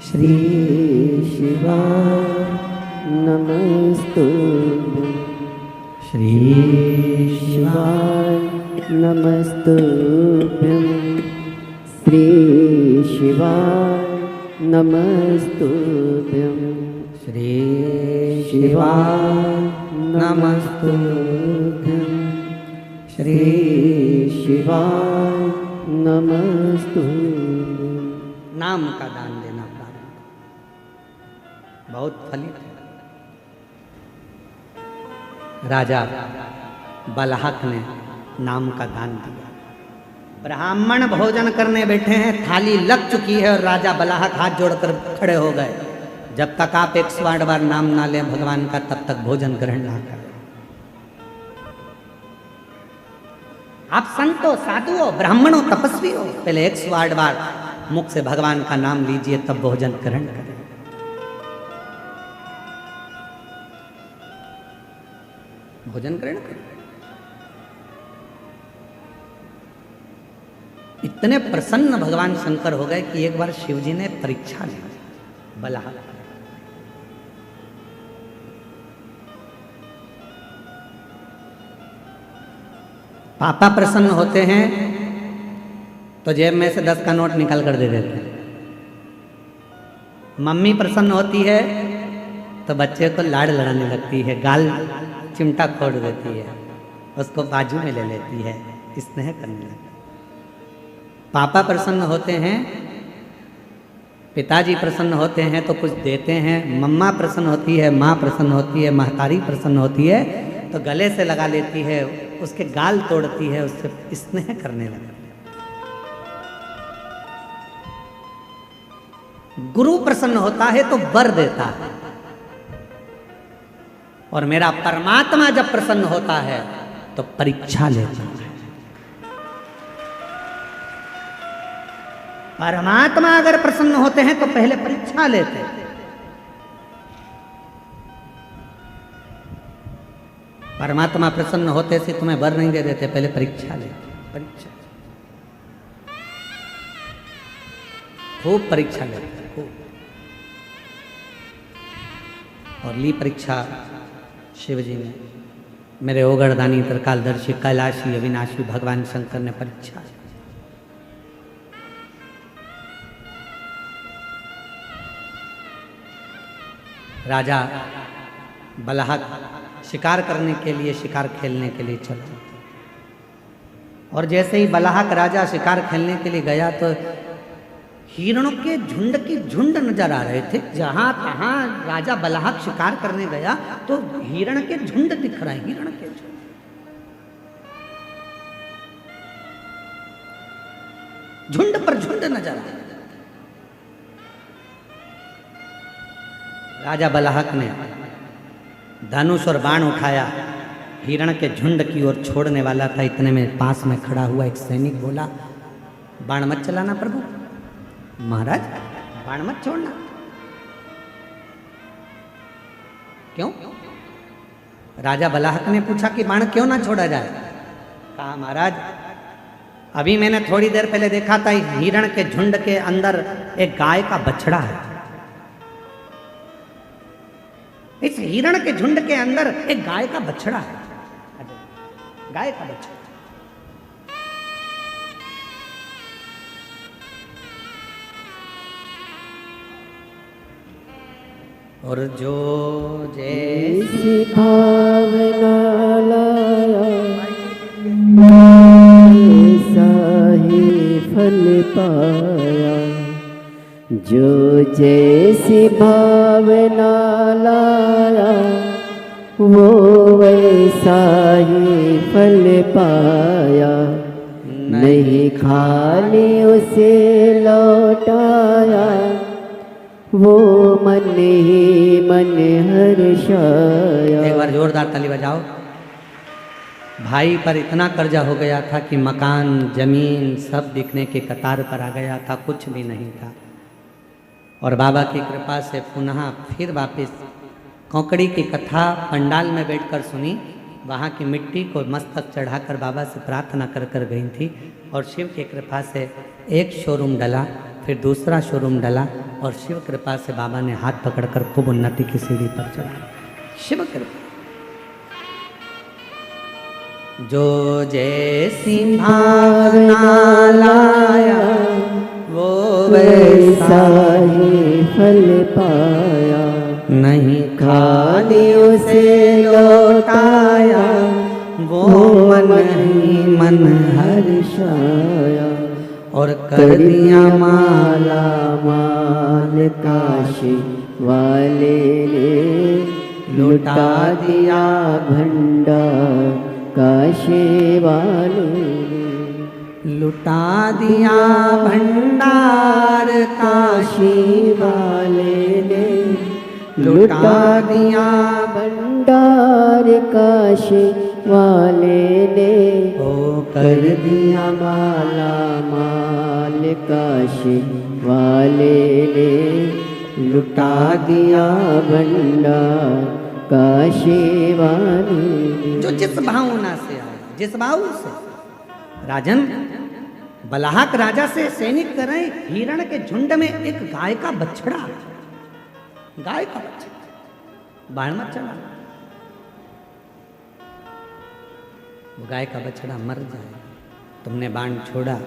श्री शिवाय नमस्तुभ्यं, श्री शिवाय नमस्तुभ्यं, श्री शिवाय नमस्तुभ्यं, श्री शिवाय नमस्तुभ्यं, श्री शिवाय नमस्तुभ्यं। नाम का दान देना प्रारंभ बहुत फलित है। राजा बलहक ने नाम का दान दिया। ब्राह्मण भोजन करने बैठे हैं, थाली लग चुकी है और राजा बलाहक हाथ जोड़कर खड़े हो गए, जब तक आप 108 बार नाम ना लें भगवान का तब तक भोजन ग्रहण ना करें। आप संत हो, साधु हो, ब्राह्मण हो, तपस्वी हो, पहले 108 बार मुख से भगवान का नाम लीजिए तब भोजन ग्रहण करें। भोजन ग्रहण करें। इतने प्रसन्न भगवान शंकर हो गए कि एक बार शिव जी ने परीक्षा ली बलाहक। पापा प्रसन्न होते हैं तो जेब में से 10 का नोट निकाल कर दे देते हैं। मम्मी प्रसन्न होती है तो बच्चे को लाड़ लड़ाने लगती है, गाल चिमटा खोड़ देती है, उसको बाजू में ले लेती है, स्नेह करने लगती है। पापा प्रसन्न होते हैं, पिताजी प्रसन्न होते हैं तो कुछ देते हैं। मम्मा प्रसन्न होती है, माँ प्रसन्न होती है, महतारी प्रसन्न होती है तो गले से लगा लेती है, उसके गाल तोड़ती है, उससे स्नेह करने लगती है। गुरु प्रसन्न होता है तो वर देता है, और मेरा परमात्मा जब प्रसन्न होता है तो परीक्षा लेता है। परमात्मा अगर प्रसन्न होते हैं तो पहले परीक्षा लेते हैं। परमात्मा प्रसन्न होते से तुम्हें वर नहीं दे देते, पहले परीक्षा लेते। परीक्षा खूब परीक्षा लेते, खूब। और ली परीक्षा शिव जी ने, मेरे ओगरदानी त्रिकालदर्शी कैलाशी अविनाशी भगवान शंकर ने परीक्षा ली। राजा बलाहक शिकार करने के लिए, शिकार खेलने के लिए चला, और जैसे ही बलाहक राजा शिकार खेलने के लिए गया तो हिरणों के झुंड की झुंड नजर आ रहे थे। जहां तहां राजा बलाहक शिकार करने गया तो हिरण के झुंड दिख रहे हैं, हिरण के झुंड। झुंड पर झुंड नजर आ रहे। राजा बलाहक ने धनुष और बाण उठाया, हिरण के झुंड की ओर छोड़ने वाला था, इतने में पास में खड़ा हुआ एक सैनिक बोला, बाण मत चलाना प्रभु, महाराज बाण मत छोड़ना। क्यों? राजा बलाहक ने पूछा कि बाण क्यों ना छोड़ा जाए? कहा महाराज अभी मैंने थोड़ी देर पहले देखा था हिरण के झुंड के अंदर एक गाय का बछड़ा है। इस हिरण के झुंड के अंदर एक गाय का बछड़ा है, गाय का बछड़ा। और जो जैसी भावना लाया ऐसा ही फल पाया, जो जैसी भावना लाया वो वैसा ही फल पाया, नहीं खाली उसे लौटाया, वो मन ही मन हर्षाया। एक बार जोरदार ताली बजाओ। भाई पर इतना कर्जा हो गया था कि मकान जमीन सब बिकने के कतार पर आ गया था, कुछ भी नहीं था। और बाबा की कृपा से पुनः फिर वापस कौकड़ी की कथा पंडाल में बैठकर सुनी। वहाँ की मिट्टी को मस्तक चढ़ाकर बाबा से प्रार्थना कर कर गई थी, और शिव की कृपा से एक शोरूम डला, फिर दूसरा शोरूम डला, और शिव कृपा से बाबा ने हाथ पकड़कर खूब उन्नति की सीढ़ी पर चढ़ा। शिव कृपा। जो जैसी भावना लाया वो वैसा ही फल पाया, नहीं खाली उसे लौटाया, वो मन ही मन हर्षाया। और कर दिया माला माल काशी वाले ने, लुटा दिया भंडार काशी वाले ने। लुटा दिया भंडार काशी वाले ने लुटा दिया भंडार काशी वाले ने ओ कर दिया माला माल काशी वाले ने लुटा दिया भंडार काशी वाले ने। जो जिस भावना से आया, जिस भाव से। राजन, बलाहक राजा से सैनिक कर रहे हिरण के झुंड में एक गाय का बछड़ा, गाय का बछड़ा बाढ़ मत चला, वो गाय का बछड़ा मर जाए। तुमने बाण छोड़ा,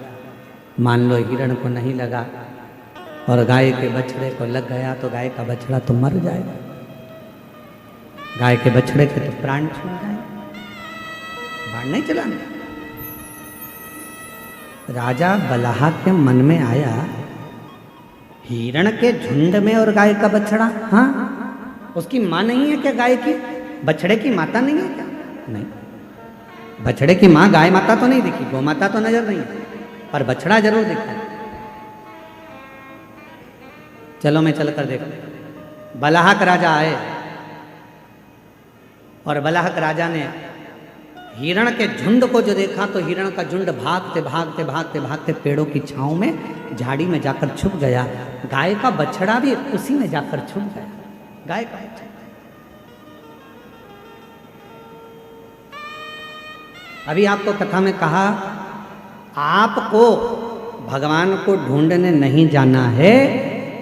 मान लो हिरण को नहीं लगा और गाय के बछड़े को लग गया तो गाय का बछड़ा तो मर जाएगा, गाय के बछड़े के तो प्राण छूट जाए। बाण नहीं चलाना। राजा बलाहा के मन में आया, हिरण के झुंड में और गाय का बछड़ा, हाँ उसकी माँ नहीं है क्या गाय की? बछड़े की माता नहीं है क्या? नहीं, बछड़े की माँ गाय माता तो नहीं दिखी, गौ माता तो नजर नहीं है, पर बछड़ा जरूर दिखा। चलो मैं चलकर देखो। बलाहक राजा आए और बलाहक राजा ने हिरण के झुंड को जो देखा तो हिरण का झुंड भागते भागते भागते भागते पेड़ों की छांव में झाड़ी में जाकर छुप गया। गाय का बछड़ा भी उसी में जाकर छुप गया। गाय का बछड़ा। अभी आपको कथा में कहा, आपको भगवान को ढूंढने नहीं जाना है,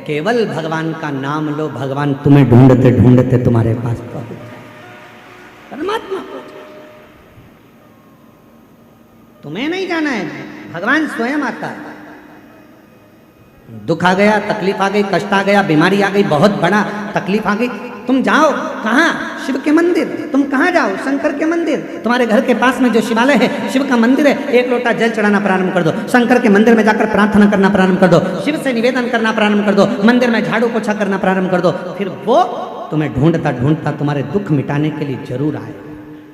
केवल भगवान का नाम लो, भगवान तुम्हें ढूंढते ढूंढते तुम्हारे पास पहुंच जाए। परमात्मा तुम्हें नहीं जाना है, भगवान स्वयं आता है। दुख आ गया, तकलीफ आ गई, कष्ट आ गया, बीमारी आ गई, बहुत बड़ा तकलीफ आ गई, तुम जाओ कहाँ? शिव के मंदिर। तुम कहाँ जाओ? शंकर के मंदिर। तुम्हारे घर के पास में जो शिवालय है, शिव का मंदिर है, एक लोटा जल चढ़ाना प्रारंभ कर दो। शंकर के मंदिर में जाकर प्रार्थना करना प्रारंभ कर दो, शिव से निवेदन करना प्रारंभ कर दो, मंदिर में झाड़ू पोछा करना प्रारंभ कर दो। फिर वो तुम्हें ढूंढता ढूंढता तुम्हारे दुख मिटाने के लिए जरूर आए,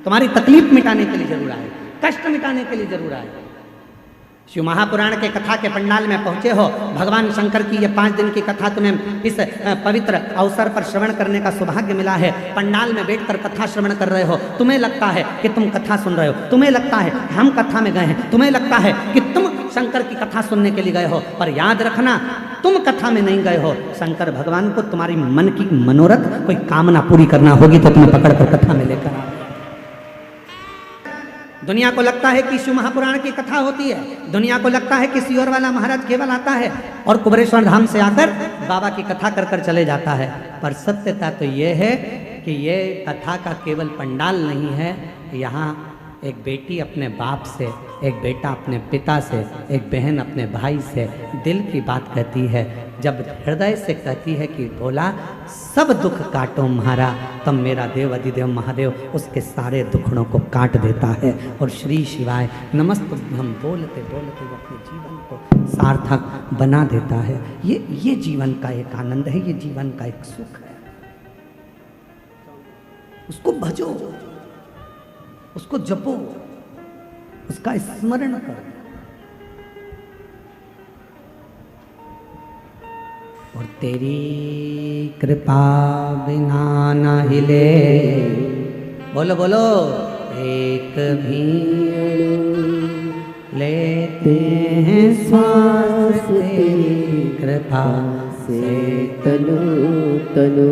तुम्हारी तकलीफ मिटाने के लिए जरूर आए, कष्ट मिटाने के लिए जरूर आए। शिव महापुराण के कथा के पंडाल में पहुंचे हो, भगवान शंकर की ये 5 दिन की कथा तुम्हें इस पवित्र अवसर पर श्रवण करने का सौभाग्य मिला है। पंडाल में बैठकर कथा श्रवण कर रहे हो, तुम्हें लगता है कि तुम कथा सुन रहे हो, तुम्हें लगता है हम कथा में गए हैं, तुम्हें लगता है कि तुम शंकर की कथा सुनने के लिए गए हो, पर याद रखना तुम कथा में नहीं गए हो। शंकर भगवान को तुम्हारी मन की मनोरथ, कोई कामना पूरी करना होगी तो तुम्हें पकड़कर कथा में लेकर आओ। दुनिया को लगता है कि शिव महापुराण की कथा होती है, दुनिया को लगता है कि सियोर वाला महाराज केवल आता है और कुबरेश्वर धाम से आकर बाबा की कथा कर कर चले जाता है। पर सत्यता तो ये है कि ये कथा का केवल पंडाल नहीं है, यहाँ एक बेटी अपने बाप से, एक बेटा अपने पिता से, एक बहन अपने भाई से दिल की बात कहती है। जब हृदय से कहती है कि बोला सब दुख काटो म्हारा, तब मेरा देव अधिदेव महादेव उसके सारे दुखड़ों को काट देता है और श्री शिवाय नमस्तुभ्यम बोलते बोलते वो अपने जीवन को सार्थक बना देता है। ये जीवन का एक आनंद है, ये जीवन का एक सुख है। उसको भजो, उसको जपो, उसका स्मरण करो। और तेरी कृपा बिना न हिले, बोलो बोलो, एक भी लेते हैं श्वास तेरी कृपा से तनु तनु।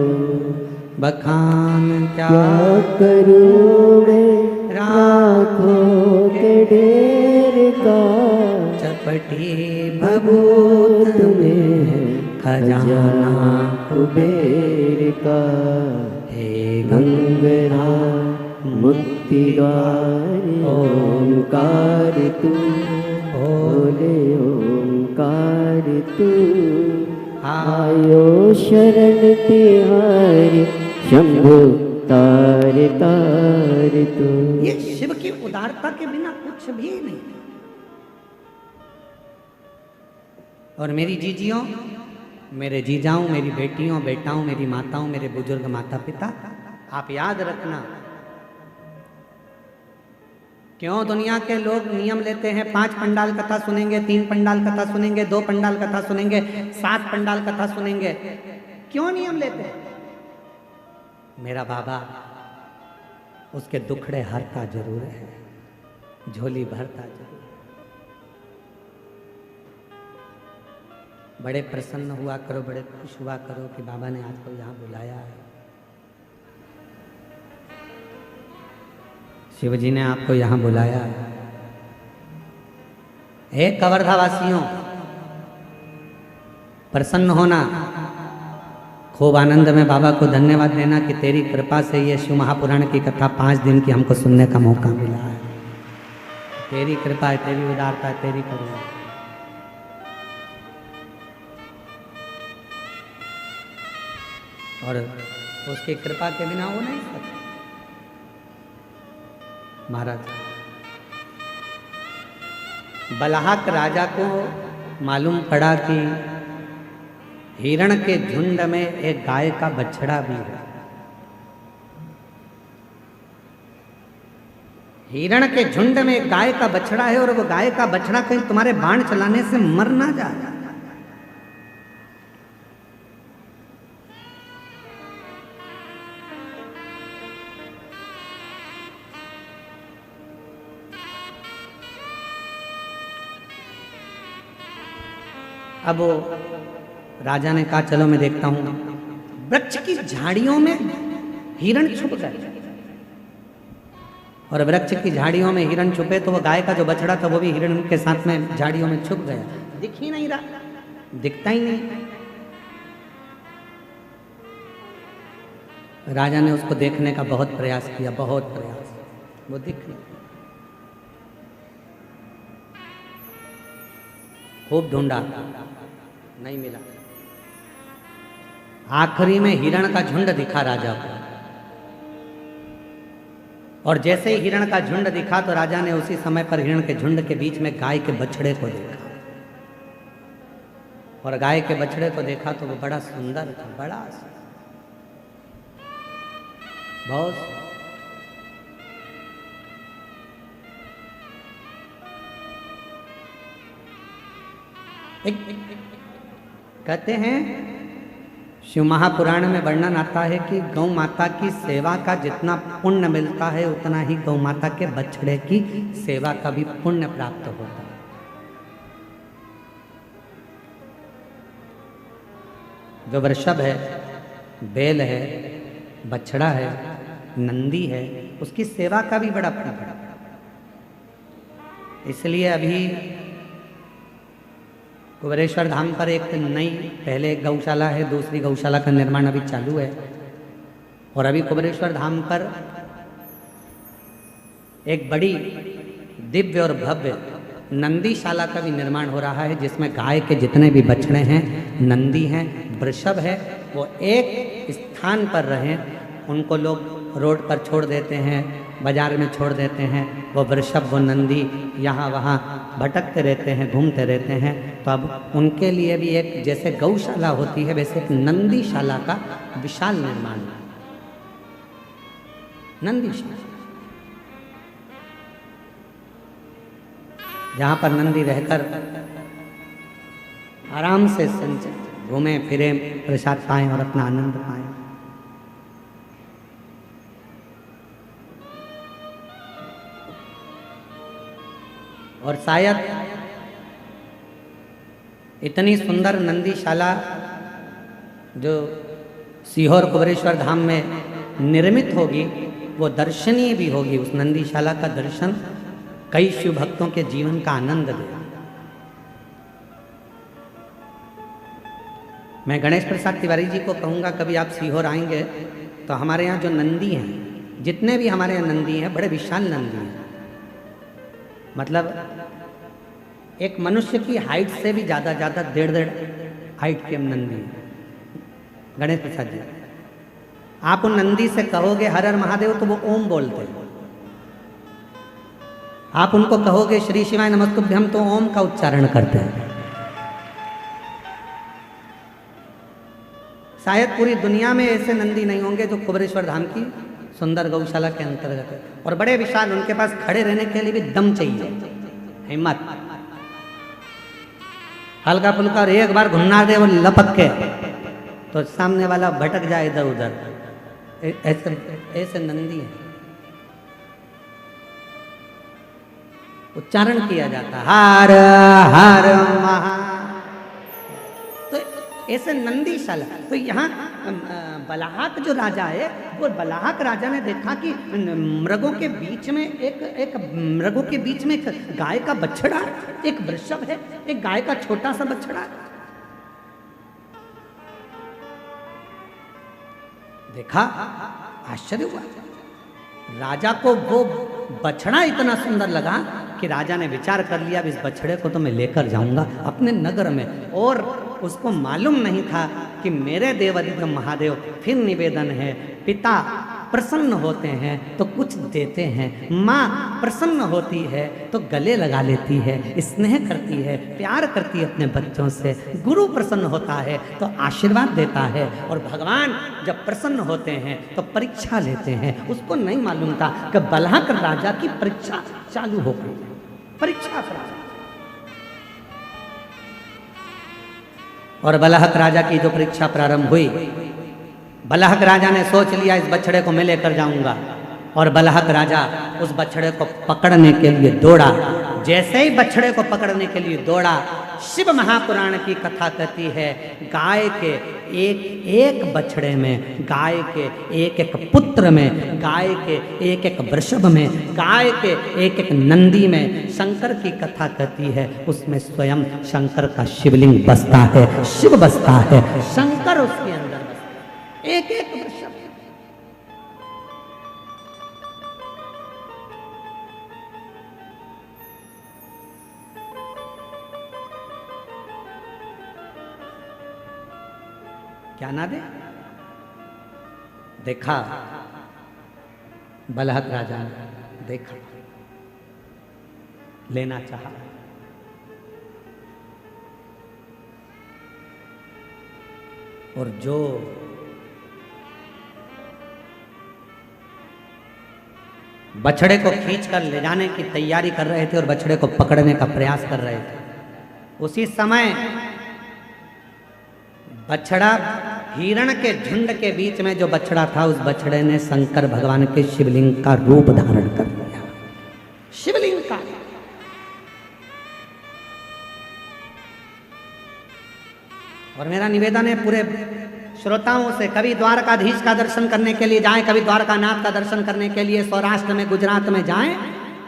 बखान क्या करूं मैं राखों के ढेर का, चपटी भभूत में खजाना कुबेर का। हे गंगरा मुक्ति द्वार ओंकार तू, बोले ओंकार तू। आयो शरण तिहारी शंभु तार तार तू। ये शिव की उदारता के बिना कुछ भी नहीं। और मेरी जीजियों, मेरे जीजाओं, मेरी बेटियों बेटाओं, मेरी माताओं, मेरे बुजुर्ग माता पिता, आप याद रखना क्यों दुनिया के लोग नियम लेते हैं 5 पंडाल कथा सुनेंगे, 3 पंडाल कथा सुनेंगे, 2 पंडाल कथा सुनेंगे, 7 पंडाल कथा सुनेंगे? क्यों नियम लेते हैं? मेरा बाबा उसके दुखड़े हरता जरूर है, झोली भरता जरूर। बड़े प्रसन्न हुआ करो, बड़े खुश हुआ करो कि बाबा ने आपको यहाँ बुलाया है। शिव जी ने आपको यहाँ बुलाया है। हे कवर्धा वासियों, प्रसन्न होना, खूब आनंद में बाबा को धन्यवाद देना कि तेरी कृपा से ये शिव महापुराण की कथा 5 दिन की हमको सुनने का मौका मिला है। तेरी कृपा है, तेरी उदारता है, तेरी करुणा। और उसकी कृपा के बिना वो नहीं सकता। महाराज, बलहाक राजा को मालूम पड़ा कि हिरण के झुंड में एक गाय का बछड़ा भी है। हिरण के झुंड में एक गाय का बछड़ा है और वो गाय का बछड़ा कहीं तुम्हारे बाण चलाने से मर ना जाए। अब वो राजा ने कहा चलो मैं देखता हूं। वृक्ष की झाड़ियों में हिरण छुप गए और वृक्ष की झाड़ियों में हिरण छुपे तो वो गाय का जो बछड़ा था वो भी हिरण के साथ में झाड़ियों में छुप गया। दिख ही नहीं रहा, दिखता ही नहीं। राजा ने उसको देखने का बहुत प्रयास किया, बहुत प्रयास, वो दिख नहीं। खूब ढूंढा, नहीं मिला। आखिरी में हिरण का झुंड दिखा राजा को, और जैसे ही हिरण का झुंड दिखा तो राजा ने उसी समय पर हिरण के झुंड के बीच में गाय के बछड़े को देखा। और गाय के बछड़े को देखा तो वो बड़ा सुंदर था, बड़ा बहुत। कहते हैं शिव महापुराण में वर्णन आता है कि गौ माता की सेवा का जितना पुण्य मिलता है उतना ही गौ माता के बछड़े की सेवा का भी पुण्य प्राप्त होता है। जो वृषभ है, बैल है, बछड़ा है, नंदी है, उसकी सेवा का भी बड़ा पुण्य है। इसलिए अभी कुबेरेश्वर धाम पर एक नई, पहले एक गौशाला है, दूसरी गौशाला का निर्माण अभी चालू है। और अभी कुबेरेश्वर धाम पर एक बड़ी दिव्य और भव्य नंदीशाला का भी निर्माण हो रहा है, जिसमें गाय के जितने भी बछड़े हैं, नंदी हैं, वृषभ है, वो एक स्थान पर रहें। उनको लोग रोड पर छोड़ देते हैं, बाजार में छोड़ देते हैं। वो वृषभ, वो नंदी यहाँ वहाँ भटकते रहते हैं, घूमते रहते हैं। तो अब उनके लिए भी एक, जैसे गौशाला होती है वैसे एक नंदीशाला का विशाल निर्माण, नंदीशाला, जहाँ पर नंदी रहकर आराम से घूमे फिरे, प्रसाद पाएं और अपना आनंद पाएं। और शायद इतनी सुंदर नंदीशाला जो सीहोर कुबेरेश्वर धाम में निर्मित होगी वो दर्शनीय भी होगी। उस नंदीशाला का दर्शन कई शिव भक्तों के जीवन का आनंद देगा। मैं गणेश प्रसाद तिवारी जी को कहूँगा कभी आप सीहोर आएंगे तो हमारे यहाँ जो नंदी हैं, जितने भी हमारे यहाँ नंदी हैं, बड़े विशाल नंदी हैं। मतलब एक मनुष्य की हाइट से भी ज़्यादा 1.5 हाइट के नंदी हैं गणेश प्रसाद जी। आप उन नंदी से कहोगे हर हर महादेव तो वो ओम बोलते हैं। आप उनको कहोगे श्री शिवाय नमस्तुभ्यम तो ओम का उच्चारण करते हैं। शायद पूरी दुनिया में ऐसे नंदी नहीं होंगे जो कुबेरेश्वर धाम की सुंदर गौशाला के अंतर्गत है। और बड़े विशाल, उनके पास खड़े रहने के लिए भी दम चाहिए, हिम्मत। हल्का फुल्का और एक बार घुमना दे वो लपक के तो सामने वाला भटक जाए इधर उधर। ऐसे ऐसे नंदी है। उच्चारण किया जाता हर हर महा, तो ऐसे नंदीशाला। तो यहाँ बलाहक जो राजा है, वो बलाहक राजा ने देखा कि मृगों के बीच में एक मृगों के बीच में एक गाय का बछड़ा, एक वृषभ है, एक गाय का छोटा सा बछड़ा। देखा, आश्चर्य हुआ। राजा को वो बछड़ा इतना सुंदर लगा कि राजा ने विचार कर लिया, इस बछड़े को तो मैं लेकर जाऊंगा अपने नगर में। और उसको मालूम नहीं था कि मेरे देवाधिदेव महादेव फिर निवेदन है, पिता प्रसन्न होते हैं तो कुछ देते हैं, माँ प्रसन्न होती है तो गले लगा लेती है, स्नेह करती है, प्यार करती है अपने बच्चों से, गुरु प्रसन्न होता है तो आशीर्वाद देता है। और भगवान जब प्रसन्न होते हैं तो परीक्षा लेते हैं। उसको नहीं मालूम था कि बलाहक राजा की परीक्षा चालू हो गई। परीक्षा प्रारंभ। और बलाहक राजा की जो परीक्षा प्रारंभ हुई, बलाहक राजा ने सोच लिया इस बछड़े को मैं लेकर जाऊंगा। और बलाहक राजा उस बछड़े को पकड़ने के लिए दौड़ा। जैसे ही बछड़े को पकड़ने के लिए दौड़ा, शिव महापुराण की कथा कहती है, गाय के एक एक बछड़े में, गाय के एक एक पुत्र में, गाय के एक एक वृषभ में, गाय के एक एक नंदी में शंकर की कथा कहती है। उसमें स्वयं शंकर का शिवलिंग बसता है, शिव बसता है, शंकर उसके अंदर बसता है, एक एक वृषभ। क्या ना दे? देखा बलाहक राजा ने, देखा, लेना चाहा। और जो बछड़े को खींचकर ले जाने की तैयारी कर रहे थे और बछड़े को पकड़ने का प्रयास कर रहे थे, उसी समय बछड़ा, हिरण के झुंड के बीच में जो बछड़ा था, उस बछड़े ने शंकर भगवान के शिवलिंग का रूप धारण कर लिया। शिवलिंग का। और मेरा निवेदन है पूरे श्रोताओं से, कभी द्वारकाधीश का दर्शन करने के लिए जाएं, कभी द्वारकानाथ का दर्शन करने के लिए सौराष्ट्र में, गुजरात में जाएं,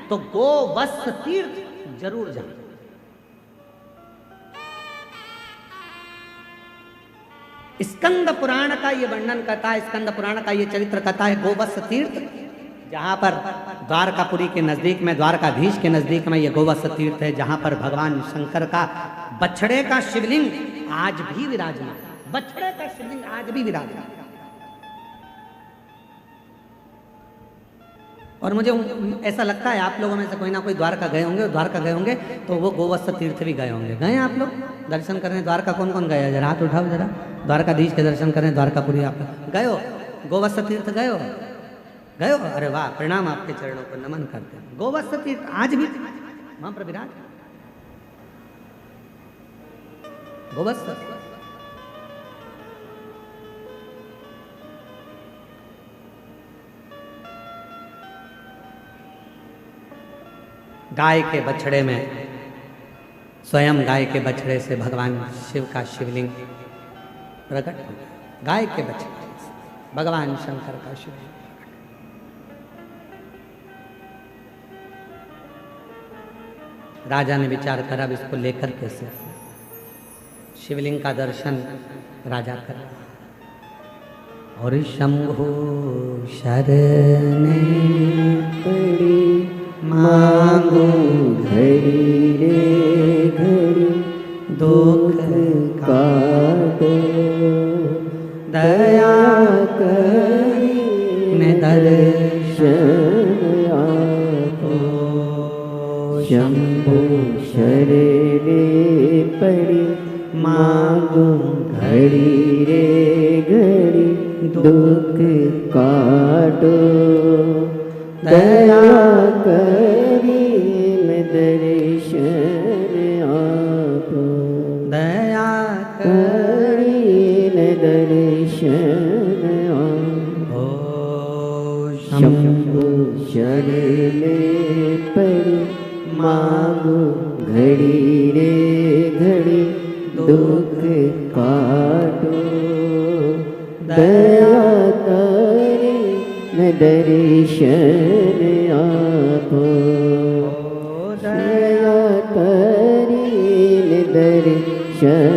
तो गोवत्स तीर्थ जरूर जाएं। स्कंद पुराण का ये वर्णन करता है, स्कंद पुराण का ये चरित्र कथा है गोवत्स तीर्थ, जहाँ पर द्वारकापुरी के नजदीक में, द्वारकाधीश के नजदीक में ये गोवत्स तीर्थ है, जहाँ पर भगवान शंकर का बछड़े का शिवलिंग आज भी विराजमान, बछड़े का शिवलिंग आज भी विराजमान। और मुझे ऐसा लगता है आप लोगों में से कोई ना कोई द्वारका गए होंगे, द्वारका गए होंगे तो वो गोवत्स तीर्थ भी गए होंगे। गए आप लोग दर्शन करने? द्वारका कौन कौन गया? जरा हाथ उठाओ जरा। द्वारकाधीश के दर्शन करें, द्वारकापुरी आप गए हो? गोवत्स तीर्थ गए हो? गए हो? अरे वाह, प्रणाम, आपके चरणों को नमन करते हैं। गोवत्स तीर्थ आज भी वहां पर विराज गोवत्स। गाय के बछड़े में, स्वयं गाय के बछड़े से भगवान शिव का शिवलिंग प्रकट हो गया। गाय के बछड़े से भगवान शंकर का शिवलिंग। राजा ने विचार करा अब इसको लेकर कैसे, शिवलिंग का दर्शन राजा कर। और शंभु शरणे पड़ी मांगो घड़ी रे घड़ी, दुख काटो दया करी ने दर्शन आपो। शंभु शरणे पड़ी मांगो घड़ी रे घड़ी, दुख काटो दया करीन दर्शन आपो दया करीन दर्शन आपो शंभु शरण पड़ी मांगो घड़ी रे घड़ी दुख काटो दया करे न दर्शन आपो दया करे न दर्शन